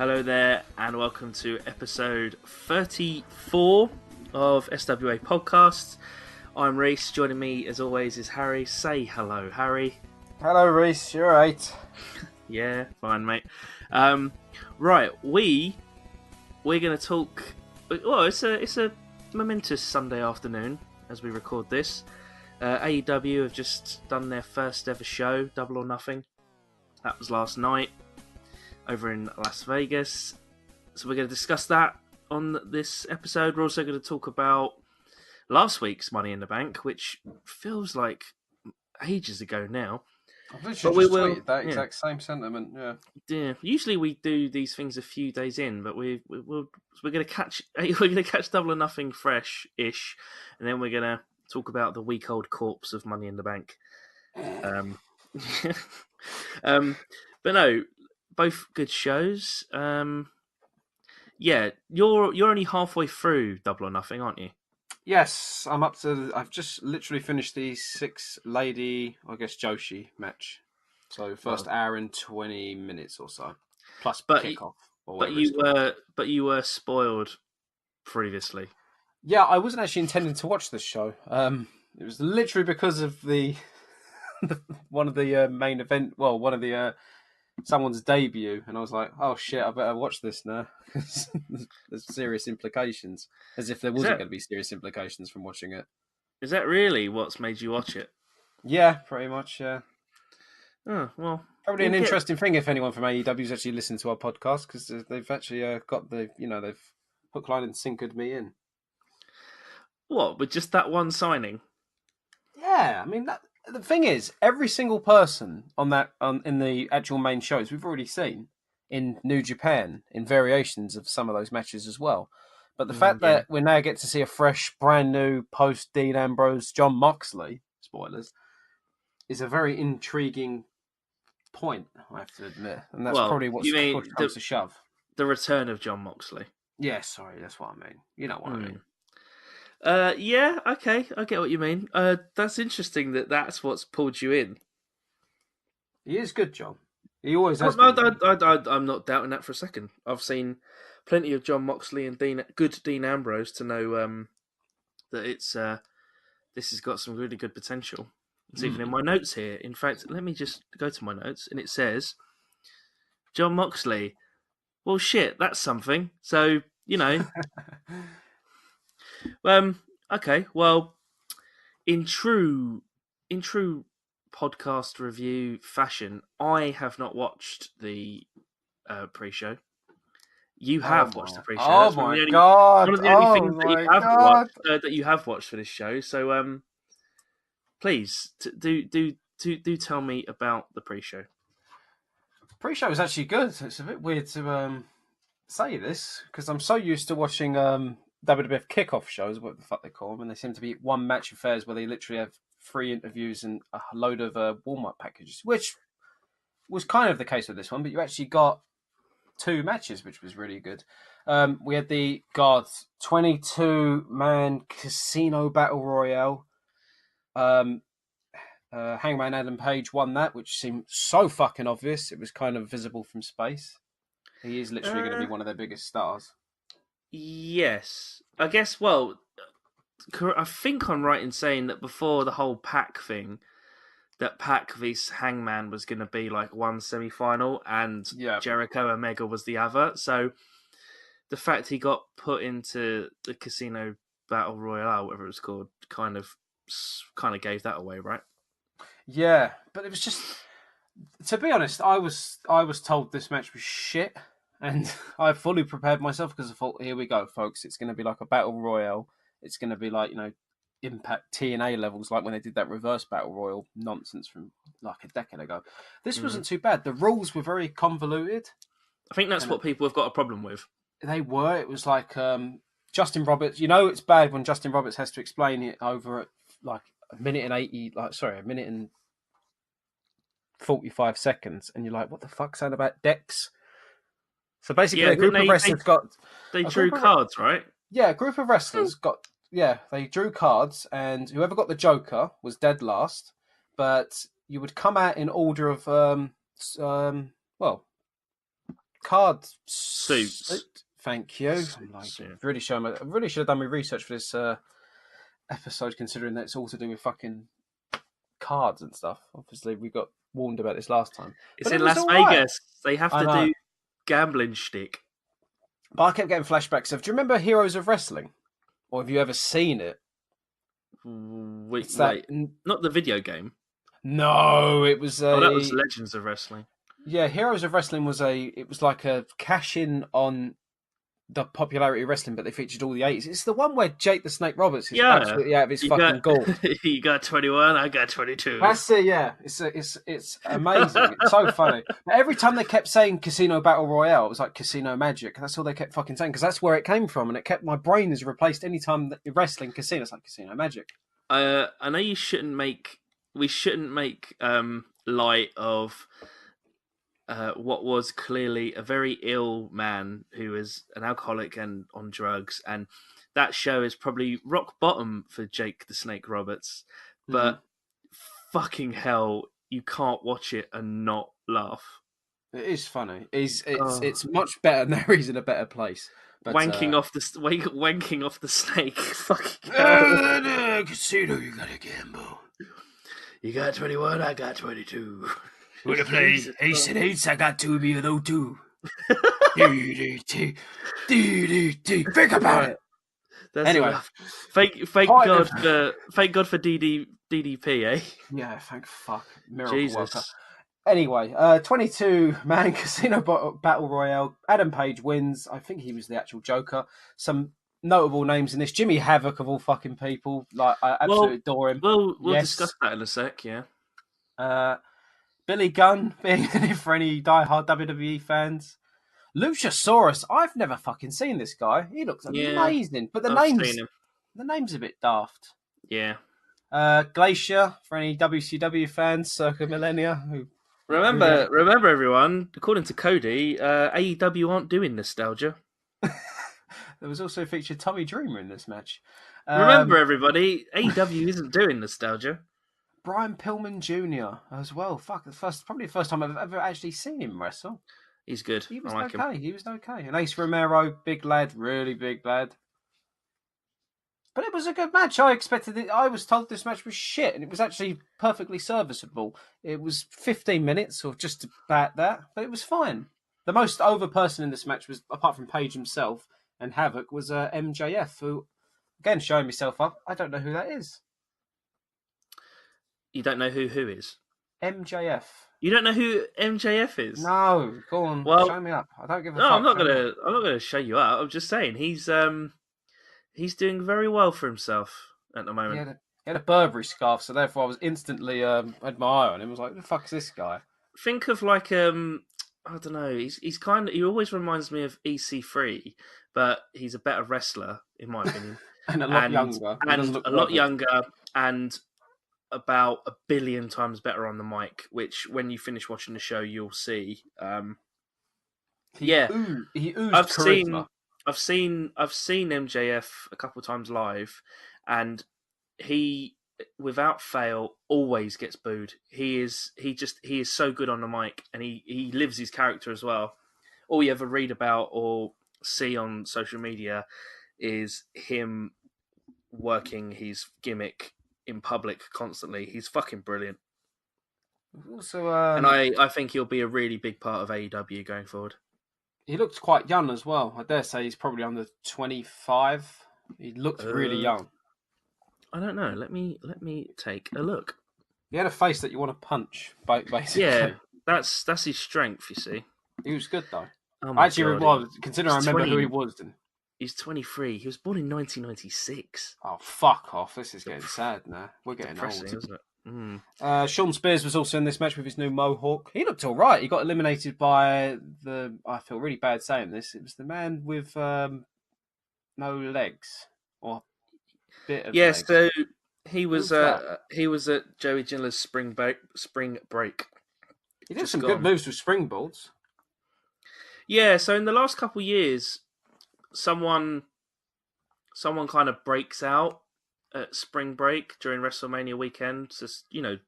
Hello there, and welcome to episode 34 of SWA Podcasts. I'm Reese. Joining me, as always, is Harry. Say hello, Harry. Hello, Reese. You alright? Yeah, fine, mate. Right, we're going to talk. Well, it's a momentous Sunday afternoon as we record this. AEW have just done their first ever show, Double or Nothing. That was last night over in Las Vegas. So we're going to discuss that on this episode. We're also going to talk about last week's Money in the Bank, which feels like ages ago now. I've literally just tweeted that exact same sentiment. Yeah. Usually we do these things a few days in, but we're going to catch Double or Nothing fresh-ish, and then we're going to talk about the week-old corpse of Money in the Bank. But no, both good shows. Yeah, you're only halfway through Double or Nothing, aren't you? Yes, I'm up to. I've just literally finished the 6-lady, I guess, Joshi match. So first hour and 20 minutes or so, plus kickoff. But you were spoiled previously. Yeah, I wasn't actually intending to watch this show. It was literally because of the one of the main event. Well, one of the someone's debut, and I was like, "Oh shit, I better watch this now." There's serious implications, as if there wasn't going to be serious implications from watching it. Is that really what's made you watch it? Yeah, pretty much. Yeah. Oh well, probably an interesting thing if anyone from AEW's actually listened to our podcast, because they've actually got they've hook, line, and sinkered me in. What, with just that one signing? Yeah, I mean the thing is, every single person on in the actual main shows we've already seen in New Japan in variations of some of those matches as well. But the fact that we now get to see a fresh, brand new post Dean Ambrose, Jon Moxley, spoilers, is a very intriguing point, I have to admit, and that's probably what's comes to shove. The return of Jon Moxley. Yeah, sorry, that's what I mean. You know what I mean. Yeah, okay, I get what you mean. That's interesting that's what's pulled you in. He is good, John. He always has. I'm not doubting that for a second. I've seen plenty of Jon Moxley and good Dean Ambrose to know that it's this has got some really good potential. It's even in my notes here. In fact, let me just go to my notes, and it says Jon Moxley. Well, shit, that's something. So okay. Well, in true podcast review fashion, I have not watched the pre-show. You have watched the pre-show. Oh my god! One of the only things that you have watched for this show. So, please do tell me about the pre-show. Pre-show was actually good. It's a bit weird to say this because I'm so used to watching WWF kickoff shows, what the fuck they call them, and they seem to be one match affairs where they literally have 3 interviews and a load of warm-up packages, which was kind of the case with this one, but you actually got 2 matches, which was really good. We had the 22-man casino battle royale. Hangman Adam Page won that, which seemed so fucking obvious. It was kind of visible from space. He is literally going to be one of their biggest stars. Yes. I guess, well, I think I'm right in saying that before the whole Pac thing, that Pac vs Hangman was going to be like one semi-final and Jericho Omega was the other. So the fact he got put into the Casino Battle Royale, whatever it was called, kind of gave that away, right? Yeah, but it was just, to be honest, I was told this match was shit, and I fully prepared myself because I thought, here we go, folks, it's going to be like a battle royale. It's going to be like, Impact TNA levels, like when they did that reverse battle royal nonsense from like a decade ago. This wasn't too bad. The rules were very convoluted. I think that's what people have got a problem with. They were. It was like Justin Roberts. It's bad when Justin Roberts has to explain it over at like a minute and 45 seconds, and you're like, what the fuck's that about decks? So basically, a group of wrestlers drew cards, right? Yeah, a group of wrestlers they drew cards, and whoever got the Joker was dead last. But you would come out in order of, card Suits. suit. Thank you. I'm like, Suits, yeah. I really should have done my research for this episode, considering that it's all to do with fucking cards and stuff. Obviously, we got warned about this last time, It's but in it was Las all right. Vegas. They have I to know, do gambling shtick. but I kept getting flashbacks of. Do you remember Heroes of Wrestling, or have you ever seen it? Wait, It's that. not the video game. No, it was Oh, that was a. Legends of Wrestling. Yeah, Heroes of Wrestling was a. It was like a cash in on the popularity of wrestling, but they featured all the 80s. It's the one where Jake the Snake Roberts is Yeah, absolutely out of his you fucking got gourd. you got 21. I got 22. That's it, yeah. It's amazing. It's so funny. But every time they kept saying Casino Battle Royale, it was like Casino Magic. That's all they kept fucking saying, because that's where it came from, and it kept my brain is replaced any time that wrestling casino. It's like Casino Magic. I know we shouldn't make light of what was clearly a very ill man who is an alcoholic and on drugs, and that show is probably rock bottom for Jake the Snake Roberts. But fucking hell, you can't watch it and not laugh. It is funny. It's much better now. He's in a better place. But, wanking off the snake. Fucking hell. Casino, you gotta gamble. You got 21, I got 22. Wanna play Ace and Eights? I got 2 of me of those too. Think about it. That's anyway, enough. Thank God for DDP, eh? Yeah, thank fuck. Miracle Jesus. worker. Anyway, 22-man Casino Battle Royale. Adam Page wins. I think he was the actual Joker. Some notable names in this. Jimmy Havoc, of all fucking people. Like, I absolutely adore him. We'll discuss that in a sec, yeah. Billy Gunn being in it for any diehard WWE fans. Luchasaurus, I've never fucking seen this guy. He looks amazing. But the name's a bit daft. Yeah. Glacier, for any WCW fans, circa millennia. Remember, everyone, according to Cody, AEW aren't doing nostalgia. There was also featured Tommy Dreamer in this match. Remember, everybody, AEW isn't doing nostalgia. Brian Pillman Jr. as well. Fuck, probably the first time I've ever actually seen him wrestle. He's good. He was I like okay. him. He was okay. And Ace Romero, big lad, really big lad. But it was a good match. I expected it. I was told this match was shit, and it was actually perfectly serviceable. It was 15 minutes or just about that, but it was fine. The most over person in this match was, apart from Page himself and Havoc, was MJF, who, again, showing myself up, I don't know who that is. You don't know who is? MJF. You don't know who MJF is? No, go on. Well, show me up. I don't give a fuck. No, I'm not gonna show you up. I'm just saying he's doing very well for himself at the moment. He had a Burberry scarf, so therefore I was instantly had my eye on him. I was like, "Who the fuck is this guy?" Think of like I don't know. He always reminds me of EC3, but he's a better wrestler in my opinion, and a lot younger, and about 1 billion times better on the mic. Which, when you finish watching the show, you'll see. He oozed charisma. I've seen MJF a couple of times live, and he, without fail, always gets booed. He is so good on the mic, and he lives his character as well. All you ever read about or see on social media is him working his gimmick in public constantly. He's fucking brilliant. Also, and I think he'll be a really big part of AEW going forward. He looked quite young as well. I dare say he's probably under 25. He looked really young. I don't know. Let me take a look. He had a face that you want to punch, basically. Yeah, that's his strength, you see. He was good, though. Oh my God. Considering I remember who he was. Then. He's 23. He was born in 1996. Oh, fuck off. This is getting sad now. We're getting depressing, old. Isn't it? Sean Spears was also in this match with his new mohawk. He looked all right. He got eliminated by I feel really bad saying this. It was the man with no legs or bit of legs. So he was at Joey Janela's spring break. He did some good moves with springboards. Yeah. So in the last couple of years, someone kind of breaks out at Spring Break during WrestleMania weekend. So,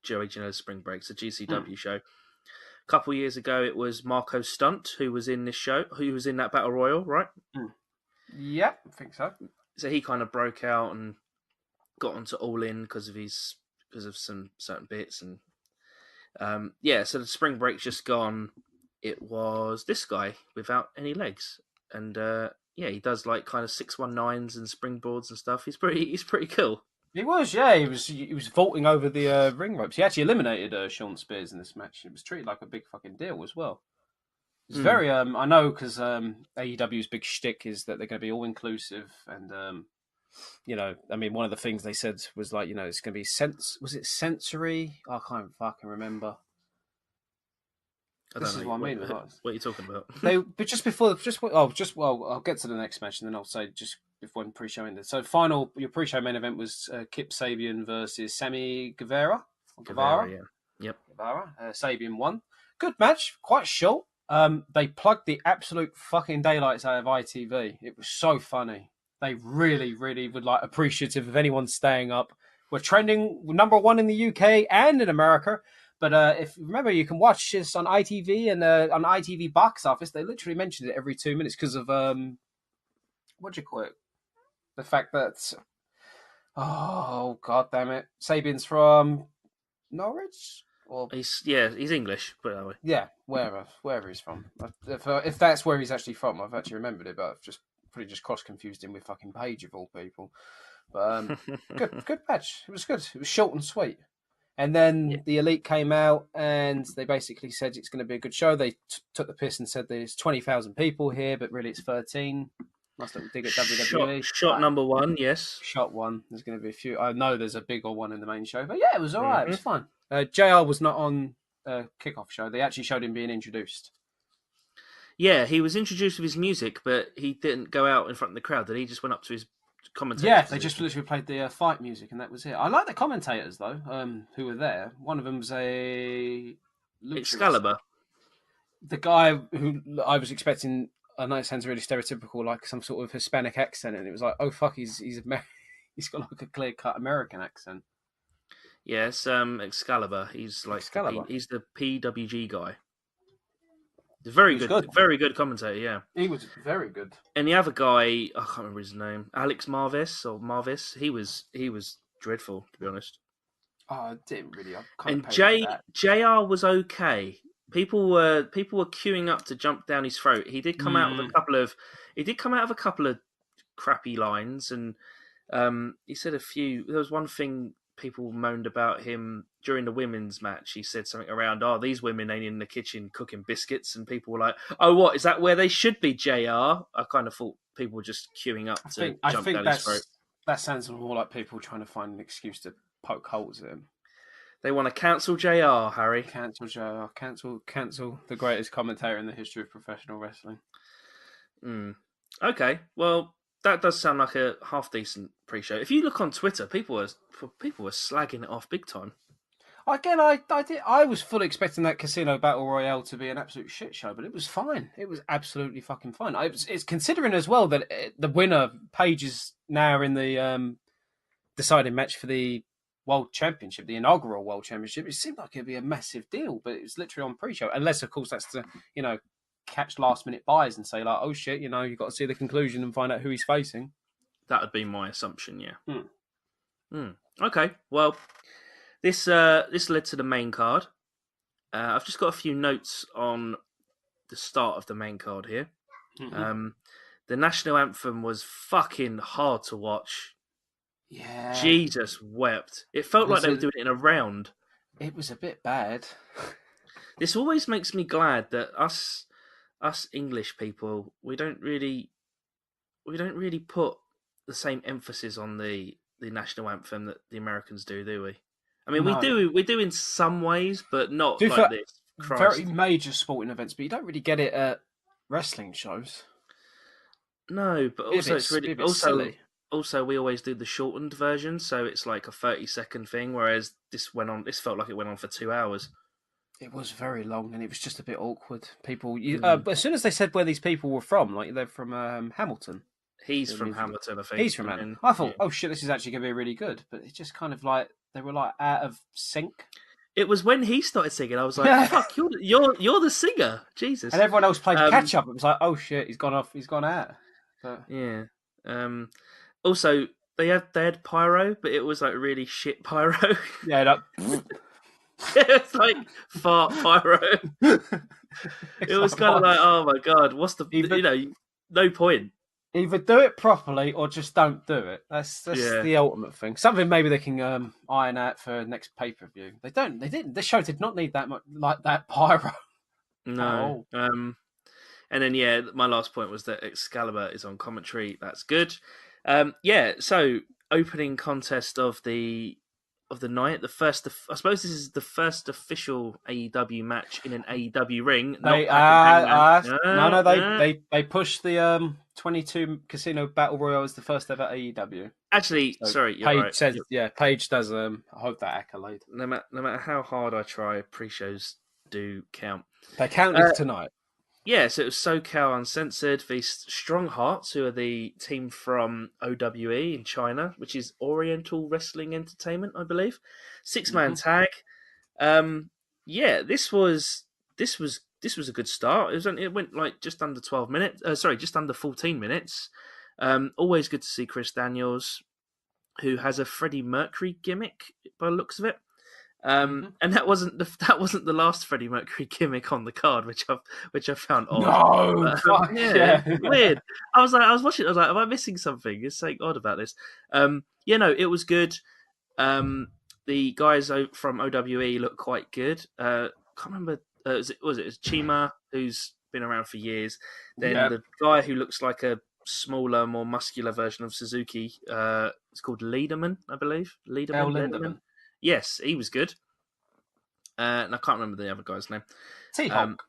Joey Janela's Spring Break, it's a GCW show. A couple of years ago, it was Marco Stunt who was in this show, who was in that battle royal, right? Yeah, I think so. So he kind of broke out and got onto All In because of some certain bits, and so the spring break's just gone. It was this guy without any legs, and he does like kind of 619s and springboards and stuff. He's pretty cool. He was, yeah. He was vaulting over the ring ropes. He actually eliminated Sean Spears in this match. It was treated like a big fucking deal as well. It's very I know because AEW's big shtick is that they're going to be all inclusive, and one of the things they said was like, it's going to be was it sensory? I can't fucking remember. This is what I mean. What are you talking about? But I'll get to the next match and then I'll say just before pre-show ended. So your pre-show main event was Kip Sabian versus Sammy Guevara. Guevara, yeah. Yep. Guevara. Sabian won. Good match, quite short. They plugged the absolute fucking daylights out of ITV. It was so funny. They really, really would like appreciative of anyone staying up. We're trending number 1 in the UK and in America. But if you remember, you can watch this on ITV and on ITV box office. They literally mentioned it every 2 minutes because of what do you call it? The fact that god damn it, Sabian's from Norwich. Or he's English. Put it that way. Yeah, wherever he's from. If that's where he's actually from, I've actually remembered it, but I've just cross confused him with fucking Paige of all people. But good match. It was good. It was short and sweet. And then the Elite came out and they basically said it's going to be a good show. They took the piss and said there's 20,000 people here, but really it's 13. Nice little dig at WWE. Shot number 1, yes. Shot 1. There's going to be a few. I know there's a bigger one in the main show, but yeah, it was all right. It was fun. JR was not on kickoff show. They actually showed him being introduced. Yeah, he was introduced with his music, but he didn't go out in front of the crowd. He just went up to his commentators. Yeah, they just literally played the fight music, and that was it. I like the commentators though, who were there. One of them was a Excalibur. The guy who I was expecting, I know it sounds really stereotypical, like some sort of Hispanic accent, and it was like, oh fuck, he's he's got like a clear cut American accent. Yes, Excalibur. He's like Excalibur. He's the PWG guy. Very good commentator. Yeah, he was very good. And the other guy, I can't remember his name, Alex Marvis. He was dreadful, to be honest. Oh, I didn't really. And JR was okay. People were queuing up to jump down his throat. He did come out of a couple of crappy lines, and he said a few. There was one thing people moaned about him during the women's match. He said something around, "Oh, these women ain't in the kitchen cooking biscuits," and people were like, "Oh, what is that? Where they should be?" JR. I kind of thought people were just queuing up to jump down his throat. That sounds more like people trying to find an excuse to poke holes at him. They want to cancel JR, Harry. Cancel JR. Cancel the greatest commentator in the history of professional wrestling. Okay, well, that does sound like a half decent pre-show. If you look on Twitter, people were slagging it off big time. Again, I was fully expecting that Casino Battle Royale to be an absolute shit show, but it was fine. It was absolutely fucking fine. It's considering as well that the winner, Paige, is now in the deciding match for the World Championship, the inaugural World Championship. It seemed like it'd be a massive deal, but it was literally on pre-show. Unless, of course, that's to, catch last-minute buys and say, like, oh, shit, you've got to see the conclusion and find out who he's facing. That would be my assumption, yeah. Okay, well, this led to the main card. I've just got a few notes on the start of the main card here. Mm-hmm. The national anthem was fucking hard to watch. Yeah. Jesus wept. It felt like they were doing it in a round. It was a bit bad. This always makes me glad that us English people, we don't really put the same emphasis on the national anthem that the Americans do we? I mean, no. we do in some ways, but not like this. Christ. Very major sporting events, but you don't really get it at wrestling shows. No, but also it's really silly. Also, we always do the shortened version, so it's like a 30-second thing, whereas this felt like it went on for 2 hours. It was very long, and it was just a bit awkward. People, as soon as they said where these people were from, like they're from Hamilton. He's from Hamilton, I think. He's from Hamilton. I thought, oh shit, this is actually going to be really good, but it's just kind of like they were like out of sync. It was when he started singing. I was like, Yeah. "Fuck, you're the singer, And Jesus." everyone else played Um, catch up. It was like, oh shit, he's gone off, he's gone out. But yeah. Um, Also, they had pyro, but it was like really shit pyro. yeah, that, It's like fart pyro. It it's was like kind of what? like, oh my god, what's the Either no point. either do it properly or just don't do it. That's Yeah, the ultimate thing. Something maybe they can iron out for next pay per view. They don't. They didn't. This show did not need that much like that pyro at no. all. And then yeah, my last point was that Excalibur is on commentary. That's good. Yeah, so opening contest of the night, the first. I suppose this is the first official AEW match in an AEW ring, not They back in Hangman. no they pushed the 22 Casino Battle Royale as the first ever AEW. Actually, So sorry, you're Paige right. says Paige does hold that accolade. No matter how hard I try, pre-shows do count. They counted tonight. Yeah, so it was SoCal Uncensored v Strong Hearts, who are the team from OWE in China, which is Oriental Wrestling Entertainment, I believe. 6-man tag. Yeah, this was a good start. It went like just under 12 minutes. Just under 14 minutes. Always good to see Chris Daniels, who has a Freddie Mercury gimmick by the looks of it. And that wasn't the last Freddie Mercury gimmick on the card, which I found odd. No, fuck Yeah, yeah. weird. I was watching. I was like, am I missing something? There's something odd about this. No, it was good. The guys from OWE look quite good. Can't remember. Was it Chima, who's been around for years? Then Yeah, the guy who looks like a smaller, more muscular version of Suzuki. It's called Lederman, I believe. El Lederman. Linderman, Yes, he was good. And I can't remember the other guy's name. T-Hawk.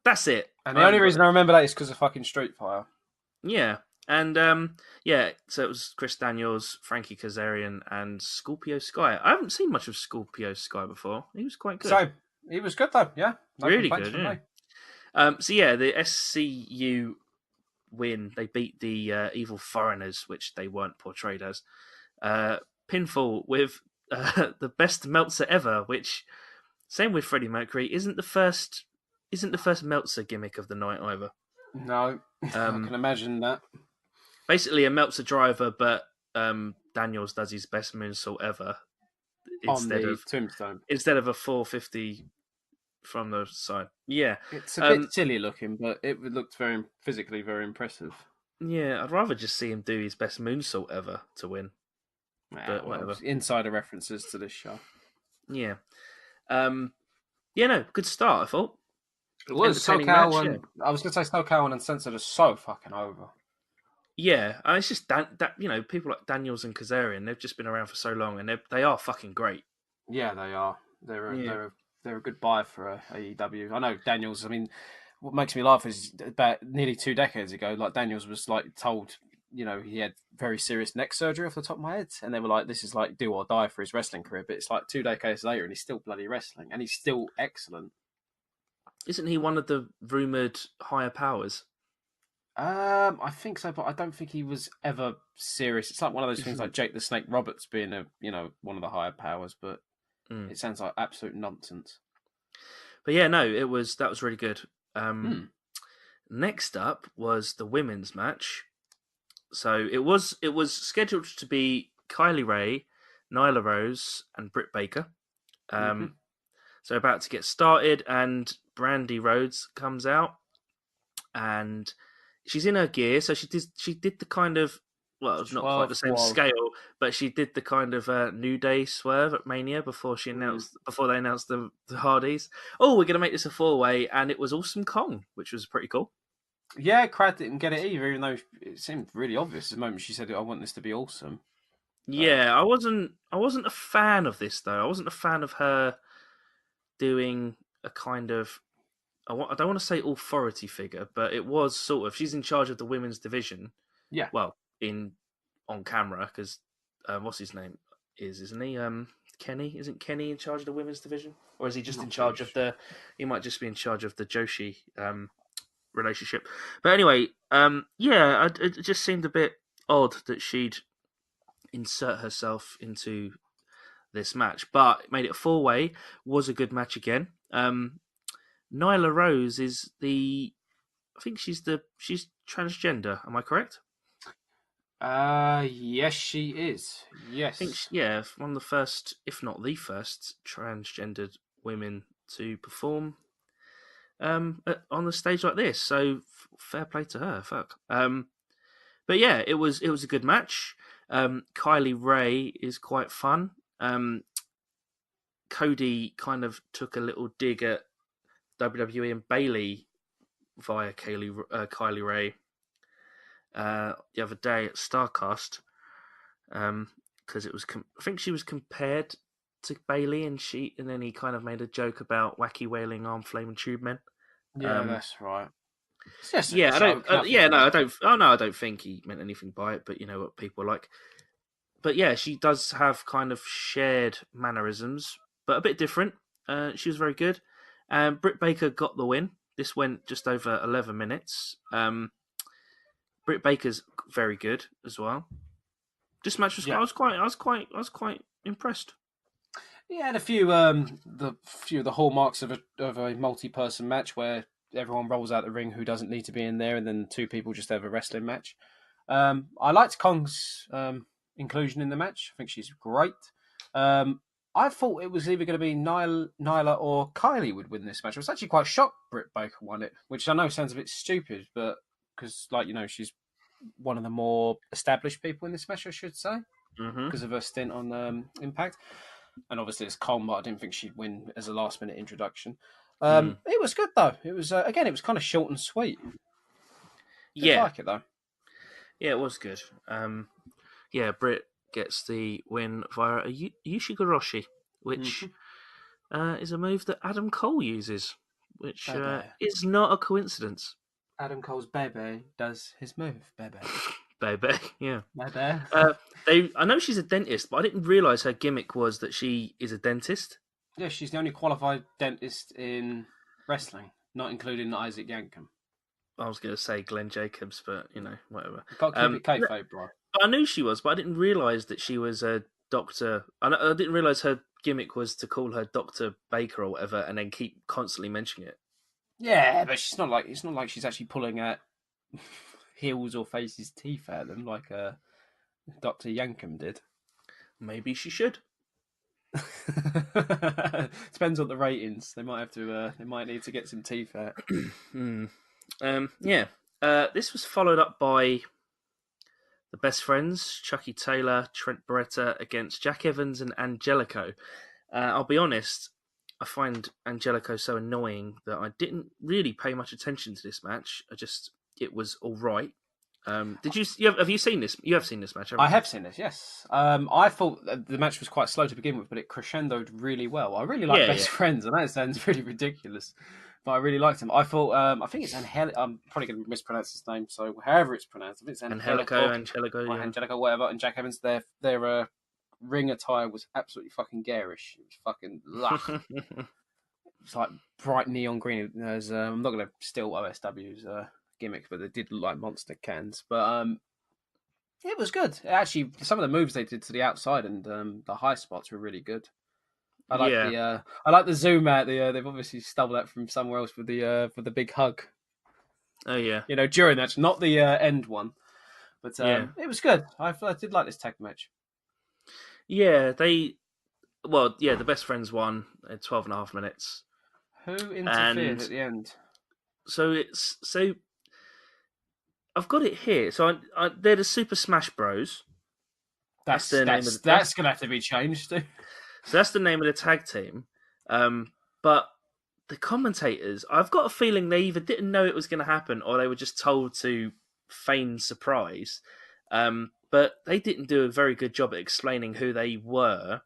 That's it. And I the only haven't got reason I remember that is because of fucking Street Fighter. Yeah. And so it was Chris Daniels, Frankie Kazarian, and Scorpio Sky. I haven't seen much of Scorpio Sky before. He was quite good. So he was good though. Yeah, no Really complaints good, from yeah. me. So yeah, the SCU win. They beat the Evil Foreigners, which they weren't portrayed as. Pinfall with the best Meltzer ever, which same with Freddie Mercury isn't the first Meltzer gimmick of the night either. No, I can imagine that. Basically, a Meltzer driver, but Daniels does his best moonsault ever On the tombstone. instead of a 450 from the side. Yeah, It's a bit silly looking, but it looked physically very impressive. yeah. I'd rather just see him do his best moonsault ever to win. But whatever. Insider references to this show. Yeah. No, good start. I thought It was SoCal, and I was going to say SoCal and Uncensored are so fucking over. Yeah, and it's just people like Daniels and Kazarian. They've just been around for so long, and they are fucking great. Yeah, they are. They're a good buy for AEW. I know Daniels. I mean, what makes me laugh is about nearly 2 decades ago, like Daniels was like told, he had very serious neck surgery off the top of my head, and they were like, "This is like do or die for his wrestling career." But it's like 2 decades later, and he's still bloody wrestling, and he's still excellent. Isn't he one of the rumored higher powers? I think so, but I don't think he was ever serious. It's like one of those things like Jake the Snake Roberts being one of the higher powers, but it sounds like absolute nonsense. But yeah, no, that was really good. Next up was the women's match. So it was scheduled to be Kylie Ray, Nyla Rose, and Britt Baker. So about to get started, and Brandy Rhodes comes out, and she's in her gear. So she did the kind of, well, it's not quite the same scale, but she did the kind of New Day swerve at Mania before they announced the Hardys. Oh, we're gonna make this a 4-way, and it was Awesome Kong, which was pretty cool. Yeah, crowd didn't get it either, even though it seemed really obvious the moment she said, "I want this to be awesome." Yeah, I wasn't a fan of this though. I wasn't a fan of her doing a kind of, I don't want to say authority figure, but it was sort of, she's in charge of the women's division. Yeah. Well, on camera, because what's his name isn't he? Kenny, isn't Kenny in charge of the women's division, or is he just in charge of the? He might just be in charge of the Joshi relationship. But anyway, it just seemed a bit odd that she'd insert herself into this match, but it made it a 4-way. Was a good match again. Nyla Rose is I think she's transgender. Am I correct? Yes, she is. I think Yes. one of the first, if not the first, transgendered women to perform on the stage like this. So fair play to her. Fuck. But yeah, it was a good match. Kylie Ray is quite fun. Cody kind of took a little dig at WWE and Bayley via Kylie Ray the other day at Starcast, because it was I think she was compared to Bayley, and then he kind of made a joke about wacky wailing arm flame and tube men. Yeah, that's right. It's just a Yeah, I don't. joke, nothing Yeah, no, I major. don't. Oh no, I don't think he meant anything by it. But you know what people are like. But yeah, she does have kind of shared mannerisms, but a bit different. She was very good. Britt Baker got the win. This went just over 11 minutes. Britt Baker's very good as well. This match was. Yeah. I was quite impressed. Yeah, and a few of the hallmarks of a multi-person match where everyone rolls out the ring who doesn't need to be in there, and then two people just have a wrestling match. I liked Kong's inclusion in the match. I think she's great. I thought it was either going to be Nyla or Kylie would win this match. I was actually quite shocked Britt Baker won it, which I know sounds a bit stupid, but because she's one of the more established people in this match, I should say, because of her stint on Impact. And obviously it's Colm, but I didn't think she'd win as a last-minute introduction. It was good, though. It was, again, it was kind of short and sweet. Did like it, though. Yeah, it was good. Britt gets the win via a Yushigoroshi, which is a move that Adam Cole uses, which is not a coincidence. Adam Cole's baby does his move, baby. Baby, yeah. Baby. I know she's a dentist, but I didn't realise her gimmick was that she is a dentist. Yeah, she's the only qualified dentist in wrestling, not including Isaac Yankem. I was going to say Glenn Jacobs, but, whatever. You've got to keep it kayfabe, bro. I knew she was, but I didn't realise that she was a doctor. I didn't realise her gimmick was to call her Dr. Baker or whatever and then keep constantly mentioning it. Yeah, but it's not like she's actually pulling at heels or faces teeth at them like Dr. Yankem did. Maybe she should. Depends on the ratings. They might have to. They might need to get some teeth out. This was followed up by the best friends, Chucky Taylor, Trent Beretta against Jack Evans and Angelico. I'll be honest, I find Angelico so annoying that I didn't really pay much attention to this match. It was all right. Have you seen this? You have seen this match, haven't you? I have seen this, yes. I thought the match was quite slow to begin with, but it crescendoed really well. I really like Best Friends, and that sounds really ridiculous, but I really liked him. I thought, I think it's Angelico. I'm probably going to mispronounce his name, so however it's pronounced, I think it's Angelico, whatever. And Jack Evans, their ring attire was absolutely fucking garish. It was fucking it's like bright neon green. I'm not going to steal OSW's gimmick, but they did look like monster cans. But it was good. Actually, some of the moves they did to the outside and the high spots were really good. I like the zoom out. They've obviously stole that from somewhere else with the big hug. Oh yeah, during that, not the end one, but it was good. I did like this tag match. Yeah, the best friends won at 12.5 minutes. Who interfered at the end? So I've got it here. So they're the Super Smash Bros. That's going to have to be changed. Too. So that's the name of the tag team. But the commentators, I've got a feeling they either didn't know it was going to happen or they were just told to feign surprise. But they didn't do a very good job at explaining who they were.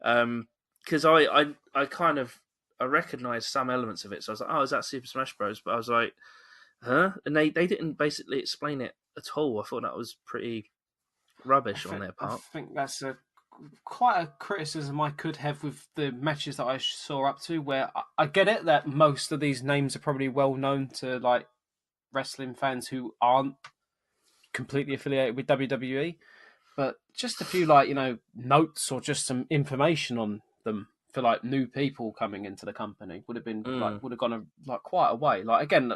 Because I kind of recognised some elements of it. So I was like, oh, is that Super Smash Bros? But I was like, huh? And they didn't basically explain it at all. I thought that was pretty rubbish on their part. I think that's quite a criticism I could have with the matches that I saw up to, where I get it that most of these names are probably well known to like wrestling fans who aren't completely affiliated with WWE. But just a few like notes or just some information on them for like new people coming into the company would have been Mm. would have gone quite a way. Like again,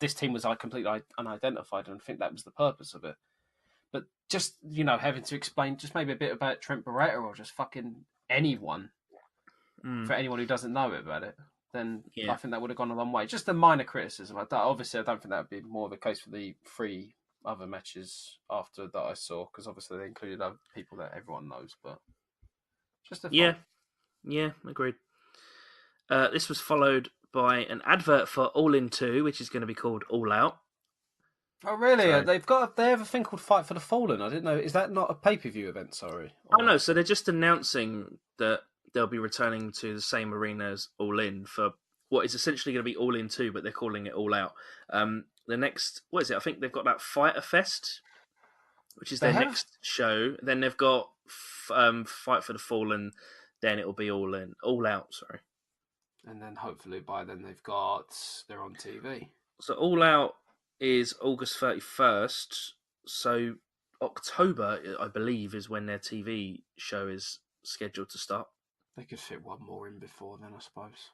this team was like completely unidentified, and I think that was the purpose of it. But just having to explain just maybe a bit about Trent Barretta or just fucking anyone for anyone who doesn't know about it, then I think that would have gone a long way. Just a minor criticism. Obviously, I don't think that would be more of a case for the 3 other matches after that I saw, because obviously they included other people that everyone knows. But just a thought. Yeah, agreed. This was followed by an advert for All In 2, which is going to be called All Out. Oh really? So, They have a thing called Fight for the Fallen. I didn't know. Is that not a pay-per-view event? Sorry. I know. So they're just announcing that they'll be returning to the same arena as All In for what is essentially going to be All In 2, but they're calling it All Out. The next, what is it? I think they've got that Fighter Fest, which is their next show. Then they've got Fight for the Fallen. Then it'll be All Out. Sorry. And then hopefully by then they're on TV. So All Out is August 31st. So October, I believe, is when their TV show is scheduled to start. They could fit one more in before then, I suppose.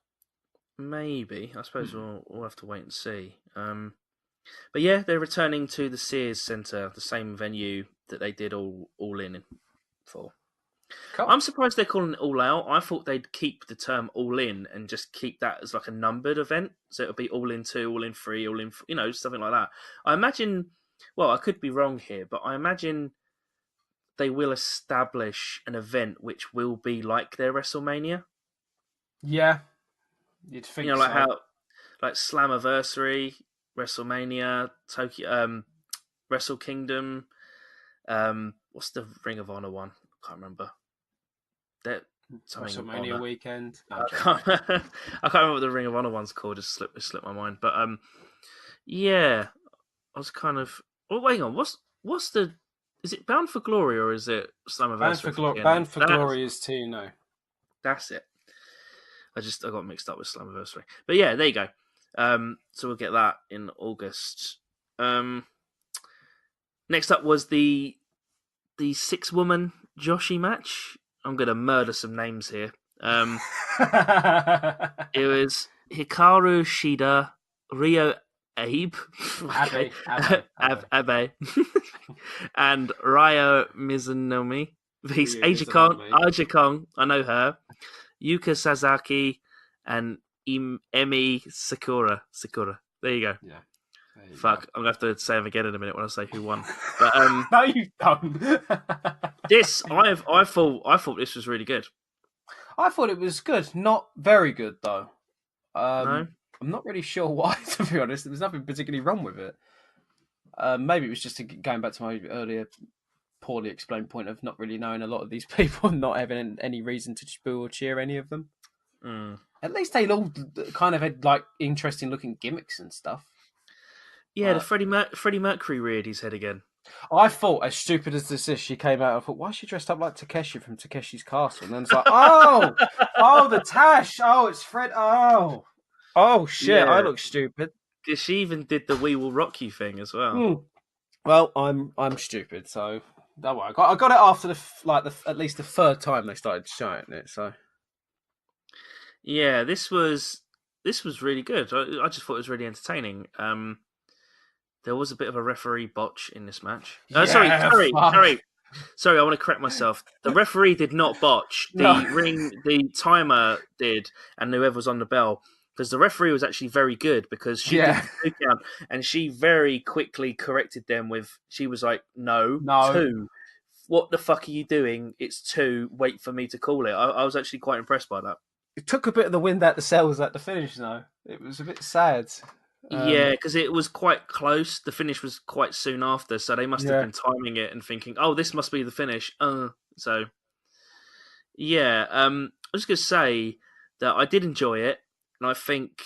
Maybe. I suppose we'll have to wait and see. But yeah, they're returning to the Sears Centre, the same venue that they did All In for. Cool. I'm surprised they're calling it All Out. I thought they'd keep the term All In and just keep that as like a numbered event. So it'll be All In 2, All In 3, All In, something like that. I imagine, well, I could be wrong here, but I imagine they will establish an event which will be like their WrestleMania. Yeah, you'd think like so. how, like Slammiversary, WrestleMania, Tokyo, Wrestle Kingdom. What's the Ring of Honor one? I can't remember. That WrestleMania weekend. No, I can't remember what the Ring of Honor one's called. Just slipped my mind. But yeah, I was kind of. Oh, wait on. What's the? Is it Bound for Glory or is it Slammiversary? Bound for Glory is too. That's it. I got mixed up with Slammiversary. But yeah, there you go. So we'll get that in August. Next up was the 6-woman Joshi match. I'm going to murder some names here. It was Hikaru Shida, Ryo Abe, Abe, and Ryo Mizunomi. Aja Kong, I know her. Yuka Sasaki and Emi Sakura. There you go. Yeah. Fuck, I'm going to have to say them again in a minute when I say who won. But no, you don't. This, I thought this was really good. I thought it was good. Not very good, though. No? I'm not really sure why, to be honest. There was nothing particularly wrong with it. Maybe it was just going back to my earlier poorly explained point of not really knowing a lot of these people and not having any reason to boo or cheer any of them. At least they all kind of had like interesting looking gimmicks and stuff. Yeah, the Freddie Mercury reared his head again. I thought, as stupid as this is, she came out. I thought, why is she dressed up like Takeshi from Takeshi's Castle? And then it's like, oh, the Tash. Oh, it's Fred. Oh, shit. Yeah. I look stupid. Because she even did the "We Will Rock You" thing as well. Well, I'm stupid, so don't worry. I got it after at least the third time they started showing it. So yeah, this was really good. I just thought it was really entertaining. There was a bit of a referee botch in this match. Sorry. I want to correct myself. The referee did not botch. The timer did, and whoever was on the bell. Because the referee was actually very good because she did the 2 count, and she very quickly corrected them with, she was like, no, 2. What the fuck are you doing? It's 2. Wait for me to call it. I was actually quite impressed by that. It took a bit of the wind out the sails at the finish, though. It was a bit sad. Yeah, because it was quite close. The finish was quite soon after, so they must have been timing it and thinking, "Oh, this must be the finish." So yeah, I was going to say that I did enjoy it, and I think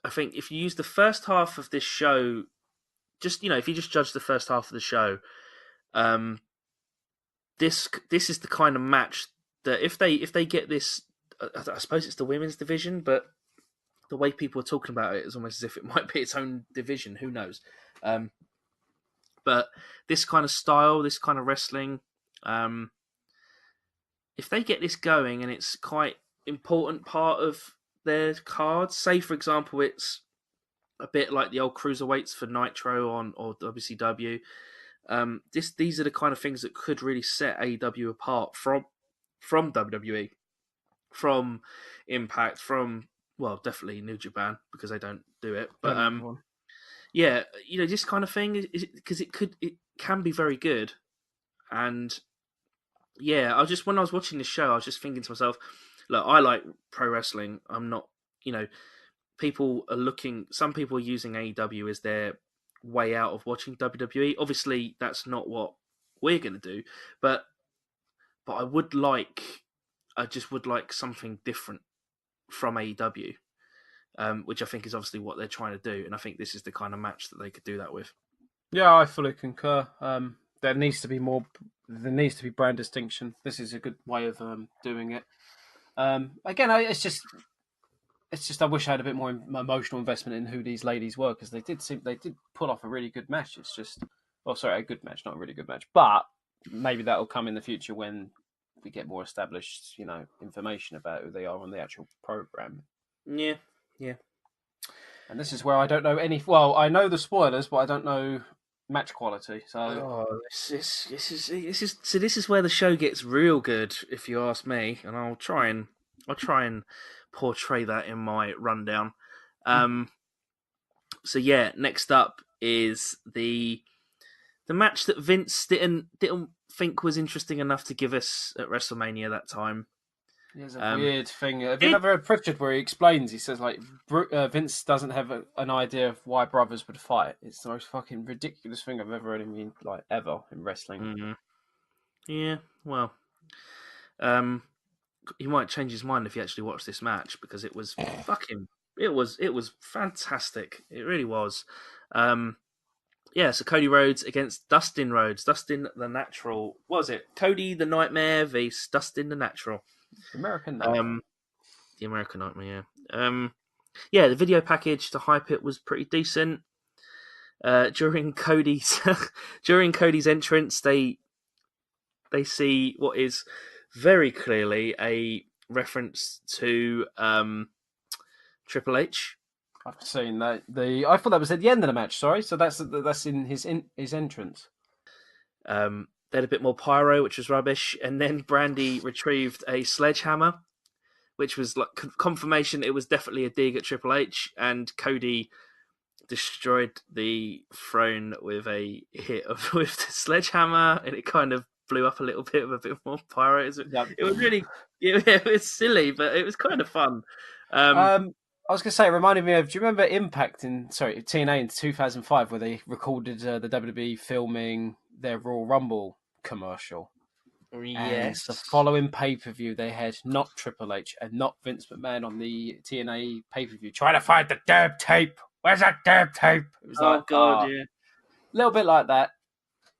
if you use the first half of this show, just if you just judge the first half of the show, this is the kind of match that if they get this, I suppose it's the women's division, but the way people are talking about it is almost as if it might be its own division. Who knows? But this kind of style, this kind of wrestling, if they get this going and it's quite important part of their cards, say for example, it's a bit like the old cruiserweights for Nitro on or WCW. These are the kind of things that could really set AEW apart from WWE, from Impact, from definitely New Japan because they don't do it. But yeah, this kind of thing is because it can be very good. And yeah, when I was watching this show, I was just thinking to myself, look, I like pro wrestling. I'm not, some people are using AEW as their way out of watching WWE. Obviously, that's not what we're going to do, but I just would like something different from AEW, which I think is obviously what they're trying to do, and I think this is the kind of match that they could do that with. Yeah, I fully concur. There needs to be more. There needs to be brand distinction. This is a good way of doing it. Again, it's just I wish I had a bit more emotional investment in who these ladies were because they did pull off a really good match. It's just, a good match, not a really good match, but maybe that'll come in the future when we get more established, information about who they are on the actual program. Yeah. And this is where I don't know any. Well, I know the spoilers, but I don't know match quality. So this is where the show gets real good, if you ask me, and I'll try and portray that in my rundown. So yeah, next up is the match that Vince didn't think was interesting enough to give us at WrestleMania that time. There's a weird thing. Have you ever heard Pritchard where he explains? He says Vince doesn't have an idea of why brothers would fight. It's the most fucking ridiculous thing I've ever heard ever in wrestling. Mm-hmm. Yeah, well, he might change his mind if he actually watched this match because it was it was fantastic. It really was. So Cody Rhodes against Dustin Rhodes. Dustin the Natural. What was it? Cody the Nightmare vs Dustin the Natural. American Nightmare. The American Nightmare, yeah. The video package to hype it was pretty decent. During Cody's entrance, they see what is very clearly a reference to Triple H. I've seen that. I thought that was at the end of the match. Sorry, so that's in his entrance. They had a bit more pyro, which was rubbish, and then Brandy retrieved a sledgehammer, which was like confirmation it was definitely a dig at Triple H, and Cody destroyed the throne with a hit with the sledgehammer, and it kind of blew up a little bit with a bit more pyro. It was really, it was silly, but it was kind of fun. I was going to say, it reminded me of, do you remember Impact TNA in 2005 where they recorded the WWE filming their Royal Rumble commercial? Yes. And the following pay-per-view, they had not Triple H and not Vince McMahon on the TNA pay-per-view. Trying to find the damn tape. Where's that damn tape? It was yeah. A little bit like that,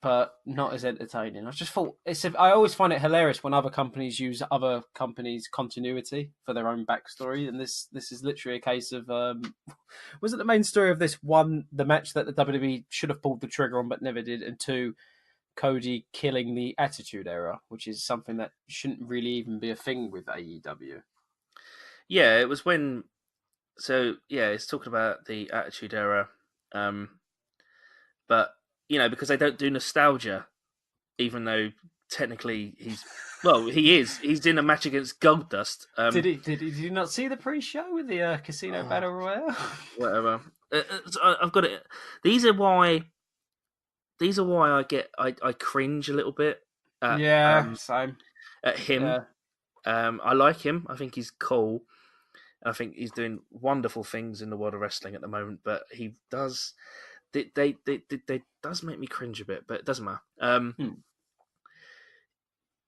but not as entertaining. I just thought I always find it hilarious when other companies use other companies' continuity for their own backstory, and this is literally a case of was it the main story of this one, the match that the WWE should have pulled the trigger on but never did, and two, Cody killing the Attitude Era, which is something that shouldn't really even be a thing with AEW. Yeah, it was when. So yeah, it's talking about the Attitude Era, but because they don't do nostalgia, even though technically he is. He's in a match against Goldust. Did you not see the pre-show with the Casino Battle Royale? Whatever. I've got it. These are why I cringe a little bit. Same. At him. Yeah. I like him. I think he's cool. I think he's doing wonderful things in the world of wrestling at the moment. But he does. They does make me cringe a bit, but it doesn't matter.